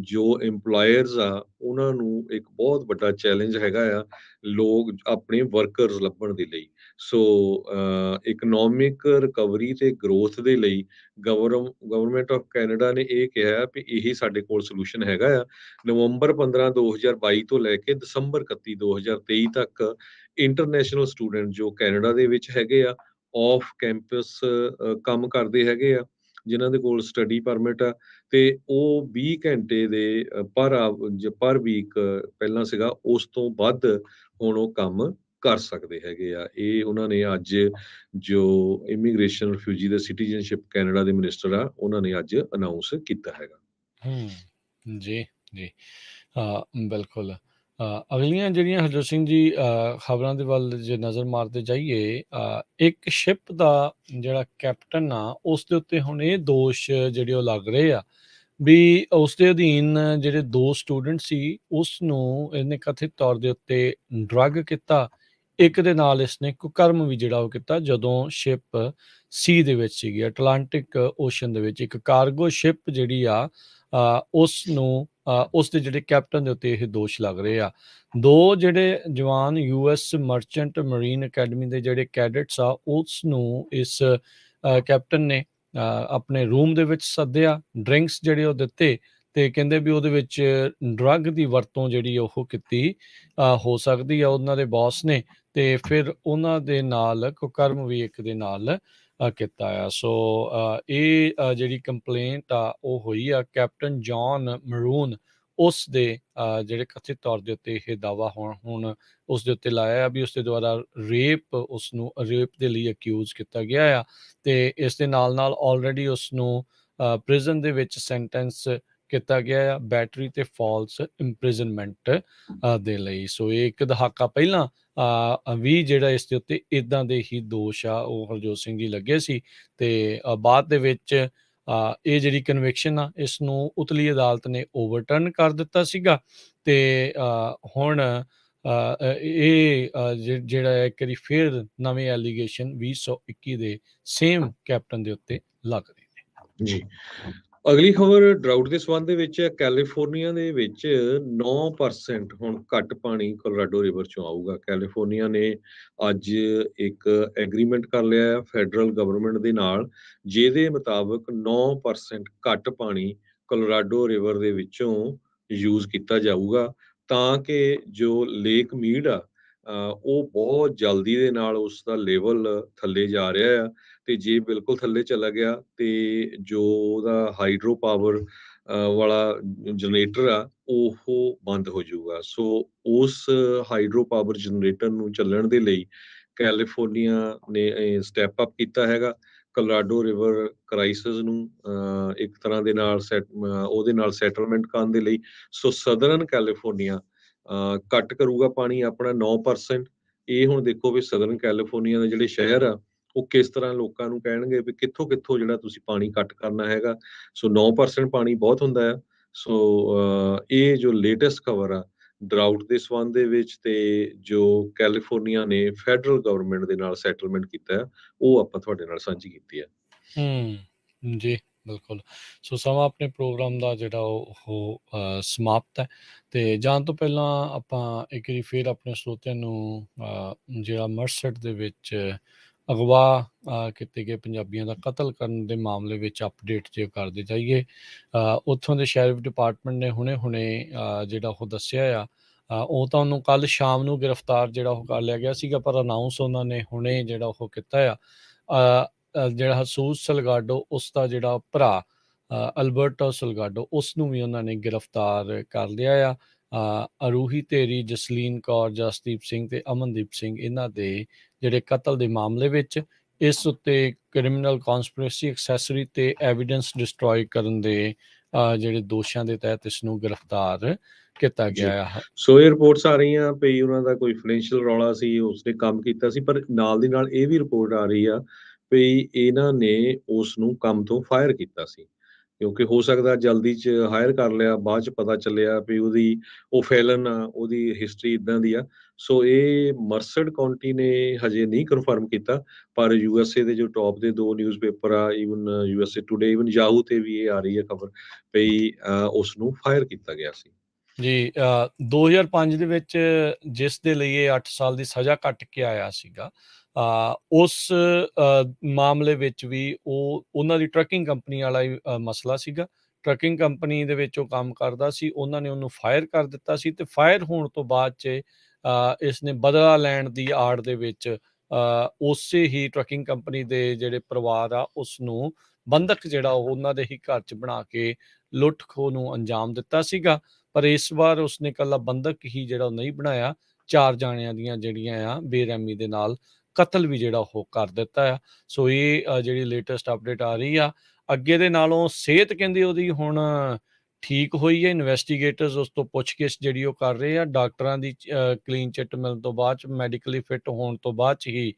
ਜੋ EMPLOYERS ਆ, ਉਹਨਾਂ ਨੂੰ ਇੱਕ ਬਹੁਤ ਵੱਡਾ ਚੈਲੰਜ ਹੈਗਾ ਆ ਲੋਕ ਆਪਣੇ ਵਰਕਰਸ ਲੱਭਣ ਦੇ ਲਈ। ਸੋ ਇਕਨੋਮਿਕ ਰਿਕਵਰੀ ਤੇ ਗਰੋਥ ਦੇ ਲਈ ਗਵਰਨਮੈਂਟ ਆਫ ਕੈਨੇਡਾ ਨੇ ਇਹ ਕਿਹਾ ਵੀ ਇਹੀ ਸਾਡੇ ਕੋਲ ਸੋਲੂਸ਼ਨ ਹੈਗਾ ਆ। ਨਵੰਬਰ 15 2022 ਤੋਂ ਲੈ ਕੇ ਦਸੰਬਰ 31 2023 ਤੱਕ ਇੰਟਰਨੈਸ਼ਨਲ ਸਟੂਡੈਂਟ ਜੋ ਕੈਨੇਡਾ ਦੇ ਵਿੱਚ ਹੈਗੇ ਆ, ਆਫ ਕੈਂਪਸ ਕੰਮ ਕਰਦੇ ਹੈਗੇ ਆ, ਜਿਨ੍ਹਾਂ ਦੇ ਕੋਲ ਸਟੱਡੀ ਪਰਮਿਟ ਆ, ਤੇ ਉਹ 20 ਘੰਟੇ ਦੇ ਪਰ ਵੀਕ ਪਹਿਲਾਂ ਸੀਗਾ, ਉਸ ਤੋਂ ਵੱਧ ਹੁਣ ਉਹ ਕੰਮ ਕਰ ਸਕਦੇ ਹੈਗੇ ਆ। ਇਹ ਉਹਨਾਂ ਨੇ ਅੱਜ ਜੋ ਇਮੀਗ੍ਰੇਸ਼ਨ, ਰਿਫਿਊਜੀ ਤੇ ਸਿਟੀਜ਼ਨਸ਼ਿਪ ਕੈਨੇਡਾ ਦੇ ਮਿਨਿਸਟਰ ਆ, ਉਹਨਾਂ ਨੇ ਅੱਜ ਅਨਾਉਂਸ ਕੀਤਾ ਹੈਗਾ। ਜੀ ਜੀ, ਬਿਲਕੁਲ। ਅਗਲੀਆਂ ਜਿਹੜੀਆਂ ਹਰਜੋਤ ਸਿੰਘ ਜੀ ਖਬਰਾਂ ਦੇ ਵੱਲ ਜੇ ਨਜ਼ਰ ਮਾਰਦੇ ਜਾਈਏ, ਇੱਕ ਸ਼ਿਪ ਦਾ ਜਿਹੜਾ ਕੈਪਟਨ ਆ ਉਸ ਦੇ ਉੱਤੇ ਹੁਣ ਇਹ ਦੋਸ਼ ਜਿਹੜੇ ਉਹ ਲੱਗ ਰਹੇ ਆ ਵੀ ਉਸ ਦੇ ਅਧੀਨ ਜਿਹੜੇ 2 ਸਟੂਡੈਂਟ ਸੀ ਉਸ ਨੂੰ ਇਹਨੇ ਕਥਿਤ ਤੌਰ ਦੇ ਉੱਤੇ ਡਰੱਗ ਕੀਤਾ। ਇੱਕ ਦੇ ਨਾਲ ਇਸਨੇ ਕੁਕਰਮ ਵੀ ਜਿਹੜਾ ਉਹ ਕੀਤਾ ਜਦੋਂ ਸ਼ਿਪ ਸੀ ਦੇ ਵਿੱਚ ਸੀਗੀ, ਅਟਲਾਂਟਿਕ ਓਸ਼ਨ ਦੇ ਵਿੱਚ ਇੱਕ ਕਾਰਗੋ ਸ਼ਿਪ ਜਿਹੜੀ ਆ ਉਸ ਨੂੰ ਉਸ ਦੇ ਜਿਹੜੇ ਕੈਪਟਨ ਦੇ ਉੱਤੇ ਇਹ ਦੋਸ਼ ਲੱਗ ਰਹੇ ਆ। 2 ਜਿਹੜੇ ਜਵਾਨ US ਮਰਚੈਂਟ ਮਰੀਨ ਅਕੈਡਮੀ ਦੇ ਜਿਹੜੇ ਕੈਡਟਸ ਆ ਉਸ ਨੂੰ ਇਸ ਕੈਪਟਨ ਨੇ ਆਪਣੇ ਰੂਮ ਦੇ ਵਿੱਚ ਸੱਦਿਆ, ਡਰਿੰਕਸ ਜਿਹੜੇ ਉਹ ਦਿੱਤੇ ਤੇ ਕਹਿੰਦੇ ਵੀ ਉਹਦੇ ਵਿੱਚ ਡਰੱਗ ਦੀ ਵਰਤੋਂ ਜਿਹੜੀ ਉਹ ਕੀਤੀ ਹੋ ਸਕਦੀ ਆ ਉਹਨਾਂ ਦੇ ਬੌਸ ਨੇ, ਤੇ ਫਿਰ ਉਹਨਾਂ ਦੇ ਨਾਲ ਕੁਕਰਮ ਵੀ ਇੱਕ ਦੇ ਨਾਲ ਕੀਤਾ ਆ। ਸੋ ਇਹ ਜਿਹੜੀ ਕੰਪਲੇਂਟ ਆ ਉਹ ਹੋਈ ਆ ਕੈਪਟਨ ਜੌਨ ਮਰੂਨ ਉਸ ਦੇ ਜਿਹੜੇ ਕਥਿਤ ਤੌਰ ਦੇ ਉੱਤੇ ਇਹ ਦਾਵਾ ਹੁਣ ਉਸ ਦੇ ਉੱਤੇ ਲਾਇਆ ਆ ਵੀ ਉਸ ਦੇ ਦੁਆਰਾ ਉਸ ਨੂੰ ਰੇਪ ਦੇ ਲਈ ਅਕਿਊਜ਼ ਕੀਤਾ ਗਿਆ ਆ, ਤੇ ਇਸ ਦੇ ਨਾਲ ਨਾਲ ਆਲਰੇਡੀ ਉਸ ਨੂੰ ਪ੍ਰਿਜ਼ਨ ਦੇ ਵਿੱਚ ਸੈਂਟੈਂਸ ਕੀਤਾ ਗਿਆ ਆ ਬੈਟਰੀ ਤੇ ਫਾਲਸ ਇੰਪ੍ਰਿਜ਼ਨਮੈਂਟ ਦੇ ਲਈ। ਸੋ ਇਹ ਇੱਕ ਦਹਾਕਾ ਪਹਿਲਾਂ ਵੀ ਜਿਹੜਾ ਇਸ ਦੇ ਉੱਤੇ ਇਦਾਂ ਦੇ ਹੀ ਦੋਸ਼ ਆ ਉਹ ਹਰਜੋਤ ਸਿੰਘ ਜੀ ਲੱਗੇ ਸੀ, ਤੇ ਬਾਅਦ ਦੇ ਵਿੱਚ ਇਹ ਜਿਹੜੀ ਕਨਵਿਕਸ਼ਨ ਆ ਇਸ ਨੂੰ ਉਤਲੀ ਅਦਾਲਤ ਨੇ ਓਵਰਟਰਨ ਕਰ ਦਿੱਤਾ ਸੀਗਾ, ਤੇ ਹੁਣ ਇਹ ਜਿਹੜਾ ਇੱਕ ਵਾਰੀ ਫਿਰ ਨਵੇਂ ਐਲੀਗੇਸ਼ਨ 2021 ਦੇ ਸੇਮ ਕੈਪਟਨ ਦੇ ਉੱਤੇ ਲੱਗ ਰਹੇ ਨੇ ਜੀ। ਅਗਲੀ ਖਬਰ ਡਰਾਊਟ ਦੇ ਸੰਬੰਧ ਦੇ ਵਿੱਚ ਹੈ। ਕੈਲੀਫੋਰਨੀਆ ਦੇ ਵਿੱਚ 9% ਹੁਣ ਘੱਟ ਪਾਣੀ ਕੋਲੋਰਾਡੋ ਰਿਵਰ ਚੋਂ ਆਊਗਾ। ਕੈਲੀਫੋਰਨੀਆ ਨੇ ਅੱਜ ਇੱਕ ਐਗਰੀਮੈਂਟ ਕਰ ਲਿਆ ਹੈ ਫੈਡਰਲ ਗਵਰਨਮੈਂਟ ਦੇ ਨਾਲ, ਜਿਹਦੇ ਮੁਤਾਬਕ 9% ਘੱਟ ਪਾਣੀ ਕੋਲੋਰਾਡੋ ਰਿਵਰ ਦੇ ਵਿੱਚੋਂ ਯੂਜ਼ ਕੀਤਾ ਜਾਊਗਾ, ਤਾਂ ਕਿ ਜੋ ਲੇਕ ਮੀਡ ਆ ਉਹ ਬਹੁਤ ਜਲਦੀ ਦੇ ਨਾਲ ਉਸ ਦਾ ਲੈਵਲ ਥੱਲੇ ਜਾ ਰਿਹਾ ਆ, ਤੇ ਜੇ ਬਿਲਕੁਲ ਥੱਲੇ ਚਲਾ ਗਿਆ ਤੇ ਜੋ ਉਹਦਾ ਹਾਈਡਰੋ ਪਾਵਰ ਵਾਲਾ ਜਨਰੇਟਰ ਆ ਉਹ ਬੰਦ ਹੋ ਜਾਊਗਾ। ਸੋ ਉਸ ਹਾਈਡਰੋ ਪਾਵਰ ਜਨਰੇਟਰ ਨੂੰ ਚੱਲਣ ਦੇ ਲਈ ਕੈਲੀਫੋਰਨੀਆ ਨੇ ਸਟੈਪ ਅਪ ਕੀਤਾ ਹੈਗਾ। ਕੋਲੋਰਾਡੋ ਰਿਵਰ ਕ੍ਰਾਈਸਿਸ ਨੂੰ ਇੱਕ ਤਰ੍ਹਾਂ ਦੇ ਨਾਲ ਉਹਦੇ ਨਾਲ ਸੈਟਲਮੈਂਟ ਕਰਨ ਦੇ ਲਈ ਸੋ ਸਦਰਨ ਕੈਲੀਫੋਰਨੀਆ ਕੱਟ ਕਰੂਗਾ ਪਾਣੀ ਆਪਣਾ 9%। ਇਹ ਹੁਣ ਦੇਖੋ ਵੀ ਸਦਰਨ ਕੈਲੀਫੋਰਨੀਆ ਦੇ ਜਿਹੜੇ ਸ਼ਹਿਰ ਆ ਉਹ ਕਿਸ ਤਰ੍ਹਾਂ ਲੋਕਾਂ ਨੂੰ ਕਹਿਣਗੇ ਵੀ ਕਿੱਥੋਂ ਕਿੱਥੋਂ ਜਿਹੜਾ ਤੁਸੀਂ ਪਾਣੀ ਕੱਟ ਕਰਨਾ ਹੈਗਾ। ਸੋ 9% ਪਾਣੀ ਬਹੁਤ ਹੁੰਦਾ ਆ। ਸੋ ਇਹ ਜੋ ਲੇਟੈਸਟ ਖਬਰ ਆ ਡਰਾਊਟ ਦੇ ਸੰਬੰਧ ਦੇ ਵਿੱਚ ਤੇ ਜੋ ਕੈਲੀਫੋਰਨੀਆ ਨੇ ਫੈਡਰਲ ਗਵਰਨਮੈਂਟ ਦੇ ਨਾਲ ਸੈਟਲਮੈਂਟ ਕੀਤਾ ਹੈ ਉਹ ਆਪਾਂ ਤੁਹਾਡੇ ਨਾਲ ਸਾਂਝੀ ਕੀਤੀ ਹੈ। ਜੀ ਬਿਲਕੁਲ। ਸੋ ਸਮਾਂ ਆਪਣੇ ਪ੍ਰੋਗਰਾਮ ਦਾ ਜਿਹੜਾ ਉਹ ਸਮਾਪਤ ਹੈ, ਤੇ ਜਾਣ ਤੋਂ ਪਹਿਲਾਂ ਆਪਾਂ ਇੱਕ ਵਾਰੀ ਫਿਰ ਆਪਣੇ ਸਰੋਤਿਆਂ ਨੂੰ ਜਿਹੜਾ ਮਰਸਟ ਦੇ ਵਿੱਚ ਅਗਵਾ ਕੀਤੇ ਗਏ ਪੰਜਾਬੀਆਂ ਦਾ ਕਤਲ ਕਰਨ ਦੇ ਮਾਮਲੇ ਵਿੱਚ ਅਪਡੇਟ ਜੇ ਕਰਦੇ ਜਾਈਏ। ਉੱਥੋਂ ਦੇ ਸ਼ੈਰਿਫ ਡਿਪਾਰਟਮੈਂਟ ਨੇ ਹੁਣੇ ਜਿਹੜਾ ਉਹ ਦੱਸਿਆ ਆ ਉਹ ਤਾਂ ਉਹਨੂੰ ਕੱਲ ਸ਼ਾਮ ਨੂੰ ਗ੍ਰਿਫਤਾਰ ਜਿਹੜਾ ਉਹ ਕਰ ਲਿਆ ਗਿਆ ਸੀਗਾ, ਪਰ ਅਨਾਊਂਸ ਉਹਨਾਂ ਨੇ ਹੁਣੇ ਜਿਹੜਾ ਉਹ ਕੀਤਾ ਆ ਜਿਹੜਾ ਹਸੂਸ ਸਲਗਾਡੋ ਉਸ ਦਾ ਜਿਹੜਾ ਭਰਾ ਅਲਬਰਟੋ ਸਲਗਾਡੋ ਉਸ ਨੂੰ ਵੀ ਉਹਨਾਂ ਨੇ ਗ੍ਰਿਫਤਾਰ ਕਰ ਲਿਆ ਆ। ਅਰੂਹੀ ਧੇਰੀ, ਜਸਲੀਨ ਕੌਰ, ਜਸਦੀਪ ਸਿੰਘ ਤੇ ਅਮਨਦੀਪ ਸਿੰਘ ਇਹਨਾਂ ਦੇ ਜਿਹੜੇ ਕਤਲ ਦੇ ਮਾਮਲੇ ਵਿੱਚ ਇਸ ਉੱਤੇ ਕ੍ਰਿਮੀਨਲ ਕਨਸਪੀਰੇਸੀ, ਐਕਸੈਸਰੀ ਤੇ ਐਵੀਡੈਂਸ ਡਿਸਟਰੋਏ ਕਰਨ ਦੇ ਜਿਹੜੇ ਦੋਸ਼ਾਂ ਦੇ ਤਹਿਤ ਇਸ ਨੂੰ ਗ੍ਰਿਫਤਾਰ ਕੀਤਾ ਗਿਆ ਆ। ਸੋ ਇਹ ਰਿਪੋਰਟਸ ਆ ਰਹੀਆਂ ਪਈ ਉਹਨਾਂ ਦਾ ਕੋਈ ਫਾਈਨੈਂਸ਼ੀਅਲ ਰੌਲਾ ਸੀ, ਉਸਨੇ ਕੰਮ ਕੀਤਾ ਸੀ, ਪਰ ਨਾਲ ਦੀ ਨਾਲ ਇਹ ਵੀ ਰਿਪੋਰਟ ਆ ਰਹੀ ਆ ਵੀ ਇਹਨਾਂ ਨੇ ਉਸ ਨੂੰ ਕੰਮ ਤੋਂ ਫਾਇਰ ਕੀਤਾ ਸੀ, ਕਿਉਂਕਿ ਹੋ ਸਕਦਾ ਜਲਦੀ 'ਚ ਹਾਇਰ ਕਰ ਲਿਆ, ਬਾਅਦ 'ਚ ਪਤਾ ਚੱਲਿਆ ਵੀ ਉਹ ਫੈਲਨ ਆ, ਉਹਦੀ ਹਿਸਟਰੀ ਇੱਦਾਂ ਦੀ ਆ। ਸੋ ਇਹ ਮਰਸਡ ਕਾਉਂਟੀ ਨੇ ਹਜੇ ਨਹੀਂ ਕਨਫਰਮ ਕੀਤਾ, ਪਰ USA ਦੇ ਜੋ ਟੌਪ ਦੇ 2 ਨਿਊਜ਼ਪੇਪਰ ਆ, even USA today, even Yahoo ਤੇ ਵੀ ਇਹ ਆ ਰਹੀ ਹੈ ਖਬਰ ਵੀ ਉਸ ਨੂੰ ਫਾਇਰ ਕੀਤਾ ਗਿਆ ਸੀ। ਜੀ 2005 ਦੇ ਵਿੱਚ ਜਿਸ ਦੇ ਲਈ ਇਹ 8 ਸਾਲ ਦੀ ਸਜ਼ਾ ਕੱਟ ਕੇ ਆਇਆ ਸੀਗਾ, ਉਸ ਮਾਮਲੇ ਵਿੱਚ ਵੀ ਉਹਨਾਂ ਦੀ ਟਰੱਕਿੰਗ ਕੰਪਨੀ ਵਾਲਾ ਹੀ ਮਸਲਾ ਸੀਗਾ। ਟਰੱਕਿੰਗ ਕੰਪਨੀ ਦੇ ਵਿੱਚ ਉਹ ਕੰਮ ਕਰਦਾ ਸੀ, ਉਹਨਾਂ ਨੇ ਉਹਨੂੰ ਫਾਇਰ ਕਰ ਦਿੱਤਾ ਸੀ, ਤੇ ਫਾਇਰ ਹੋਣ ਤੋਂ ਬਾਅਦ 'ਚ ਇਸ ਨੇ ਬਦਲਾ ਲੈਣ ਦੀ ਆੜ ਦੇ ਵਿੱਚ ਉਸੇ ਹੀ ਟਰੱਕਿੰਗ ਕੰਪਨੀ ਦੇ ਜਿਹੜੇ ਪਰਿਵਾਰ ਆ ਉਸ ਨੂੰ ਬੰਧਕ ਜਿਹੜਾ ਉਹਨਾਂ ਦੇ ਹੀ ਘਰ 'ਚ ਬਣਾ ਕੇ ਲੁੱਟ ਖੋਹ ਨੂੰ ਅੰਜਾਮ ਦਿੱਤਾ ਸੀਗਾ। ਪਰ ਇਸ ਵਾਰ ਉਸਨੇ ਇਕੱਲਾ ਬੰਧਕ ਹੀ ਜਿਹੜਾ ਉਹ ਨਹੀਂ ਬਣਾਇਆ, 4 ਜਾਣਿਆਂ ਦੀਆਂ ਜਿਹੜੀਆਂ ਆ ਬੇਰਹਿਮੀ ਦੇ ਨਾਲ ਕਤਲ ਵੀ ਜਿਹੜਾ ਉਹ ਕਰ ਦਿੱਤਾ ਆ। ਸੋ ਇਹ ਜਿਹੜੀ ਲੇਟੈਸਟ ਅਪਡੇਟ ਆ ਰਹੀ ਆ। ਅੱਗੇ ਦੇ ਨਾਲੋਂ ਸਿਹਤ ਕਹਿੰਦੇ ਉਹਦੀ ਹੁਣ ਠੀਕ ਹੋਈ ਹੈ। ਇਨਵੈਸਟੀਗੇਟਰਸ ਉਸ ਤੋਂ ਪੁੱਛਗਿੱਛ ਜਿਹੜੀ ਉਹ ਕਰ ਰਹੇ ਆ। ਡਾਕਟਰਾਂ ਦੀ ਕਲੀਨ ਚਿੱਟ ਮਿਲਣ ਤੋਂ ਬਾਅਦ 'ਚ, ਮੈਡੀਕਲੀ ਫਿੱਟ ਹੋਣ ਤੋਂ ਬਾਅਦ 'ਚ ਹੀ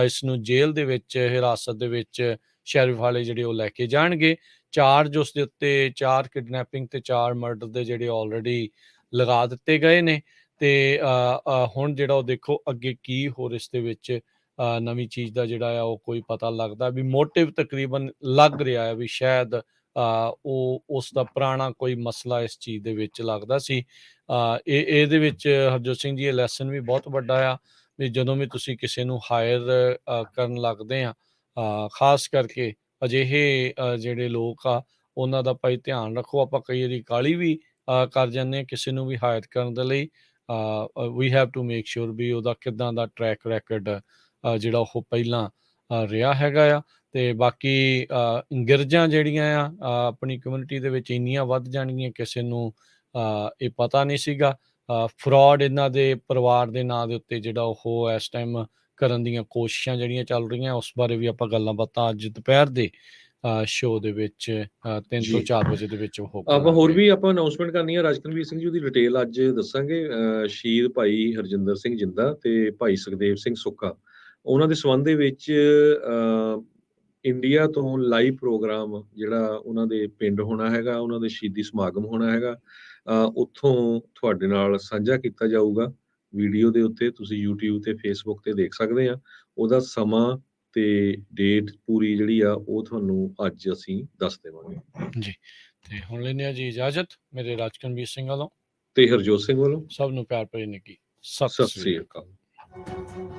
ਇਸ ਨੂੰ ਜੇਲ੍ਹ ਦੇ ਵਿੱਚ ਹਿਰਾਸਤ ਦੇ ਵਿੱਚ ਸ਼ੈਰਿਫ ਵਾਲੇ ਜਿਹੜੇ ਉਹ ਲੈ ਕੇ ਜਾਣਗੇ। ਚਾਰਜ ਉਸ ਦੇ ਉੱਤੇ 4 ਕਿਡਨੈਪਿੰਗ ਤੇ 4 ਮਰਡਰ ਦੇ ਜਿਹੜੇ ਆਲਰੇਡੀ ਲਗਾ ਦਿੱਤੇ ਗਏ ਨੇ, ਤੇ ਹੁਣ ਜਿਹੜਾ ਉਹ ਦੇਖੋ ਅੱਗੇ ਕੀ ਹੋਰ ਇਸ ਦੇ ਵਿੱਚ ਨਵੀਂ ਚੀਜ਼ ਦਾ ਜਿਹੜਾ ਆ ਉਹ ਕੋਈ ਪਤਾ ਲੱਗਦਾ ਵੀ ਮੋਟਿਵ ਤਕਰੀਬਨ ਲੱਗ ਰਿਹਾ ਹੈ ਵੀ ਸ਼ਾਇਦ ਉਹ ਉਸ ਦਾ ਪੁਰਾਣਾ ਕੋਈ ਮਸਲਾ ਇਸ ਚੀਜ਼ ਦੇ ਵਿੱਚ ਲੱਗਦਾ ਸੀ। ਇਹਦੇ ਵਿੱਚ ਹਰਜੋਤ ਸਿੰਘ ਜੀ ਇਹ ਲੈਸਨ ਵੀ ਬਹੁਤ ਵੱਡਾ ਆ ਵੀ ਜਦੋਂ ਵੀ ਤੁਸੀਂ ਕਿਸੇ ਨੂੰ ਹਾਇਰ ਕਰਨ ਲੱਗਦੇ ਆ, ਖਾਸ ਕਰਕੇ ਅਜਿਹੇ ਜਿਹੜੇ ਲੋਕ ਆ ਉਹਨਾਂ ਦਾ ਭਾਈ ਧਿਆਨ ਰੱਖੋ। ਆਪਾਂ ਕਈ ਵਾਰੀ ਕਾਹਲੀ ਵੀ ਕਰ ਜਾਂਦੇ ਹਾਂ ਕਿਸੇ ਨੂੰ ਵੀ ਹਾਇਰ ਕਰਨ ਦੇ ਲਈ। We have to make sure ਵੀ ਉਹਦਾ ਕਿੱਦਾਂ ਦਾ ਟਰੈਕ ਰੈਕਡ ਜਿਹੜਾ ਉਹ ਪਹਿਲਾਂ ਰਿਹਾ ਹੈਗਾ ਆ। ਤੇ ਬਾਕੀ ਗਿਰਜਾਂ ਜਿਹੜੀਆਂ ਆ ਆਪਣੀ ਕਮਿਊਨਿਟੀ ਦੇ ਵਿੱਚ ਇੰਨੀਆਂ ਵੱਧ ਜਾਣਗੀਆਂ ਕਿਸੇ ਨੂੰ ਇਹ ਪਤਾ ਨਹੀਂ ਸੀਗਾ। ਫਰਾਡ ਇਹਨਾਂ ਦੇ ਪਰਿਵਾਰ ਦੇ ਨਾਂ ਦੇ ਉੱਤੇ ਜਿਹੜਾ ਉਹ ਇਸ ਟਾਈਮ ਕਰਨ ਦੀਆਂ ਕੋਸ਼ਿਸ਼ਾਂ ਜਿਹੜੀਆਂ ਚੱਲ ਰਹੀਆਂ ਉਸ ਬਾਰੇ ਵੀ ਆਪਾਂ ਗੱਲਾਂ ਬਾਤਾਂ ਅੱਜ ਦੁਪਹਿਰ ਦੇ ਸ਼ੋਅ ਦੇ ਵਿੱਚ 3 ਤੋਂ 4 ਵਜੇ ਦੇ ਵਿੱਚ ਉਹ ਆਪਾਂ ਹੋਰ ਕਰਾਂਗੇ। ਵੀ ਆਪਾਂ ਅਨਾਉਂਸਮੈਂਟ ਕਰਨੀ ਆ। ਰਾਜਕਰਮਵੀਰ ਸਿੰਘ ਜੀ ਦੀ ਡਿਟੇਲ ਅੱਜ ਦੱਸਾਂਗੇ। ਸ਼ਹੀਦ ਭਾਈ ਹਰਜਿੰਦਰ ਸਿੰਘ ਜਿੰਦਾ ਤੇ ਭਾਈ ਸੁਖਦੇਵ ਸਿੰਘ ਸੁੱਖਾ ਉਹਨਾਂ ਦੇ ਸੰਬੰਧ ਦੇ ਵਿੱਚ ਇੰਡੀਆ ਤੋਂ ਲਾਈਵ ਪ੍ਰੋਗਰਾਮ ਜਿਹੜਾ ਉਹਨਾਂ ਦੇ ਪਿੰਡ ਹੋਣਾ ਹੈਗਾ, ਉਹਨਾਂ ਦੇ ਸ਼ਹੀਦੀ ਸਮਾਗਮ ਹੋਣਾ ਹੈਗਾ, ਉੱਥੋਂ ਤੁਹਾਡੇ ਨਾਲ ਸਾਂਝਾ ਕੀਤਾ ਜਾਊਗਾ। ਵੀਡੀਓ ਦੇ ਉੱਤੇ ਤੁਸੀਂ YouTube ਤੇ Facebook ਤੇ ਦੇਖ ਸਕਦੇ ਆ। ਉਹਦਾ ਸਮਾਂ ਤੇ ਡੇਟ ਪੂਰੀ ਜਿਹੜੀ ਆ ਉਹ ਤੁਹਾਨੂੰ ਅੱਜ ਅਸੀਂ ਦੱਸ ਦੇਵਾਂਗੇ ਜੀ। ਤੇ ਹੁਣ ਲੈਂਦੇ ਹਾਂ ਜੀ ਇਜਾਜ਼ਤ ਮੇਰੇ ਰਾਜਕਰਮਵੀਰ ਸਿੰਘ ਵੱਲੋਂ ਤੇ ਹਰਜੋਤ ਸਿੰਘ ਵੱਲੋਂ। ਸਭ ਨੂੰ ਪਿਆਰ ਭਰੀ ਨਿੱਘੀ ਸਤਿ ਸਤਿ ਸ੍ਰੀ ਸ੍ਰੀ ਅਕਾਲ। ਅਕਾਲ।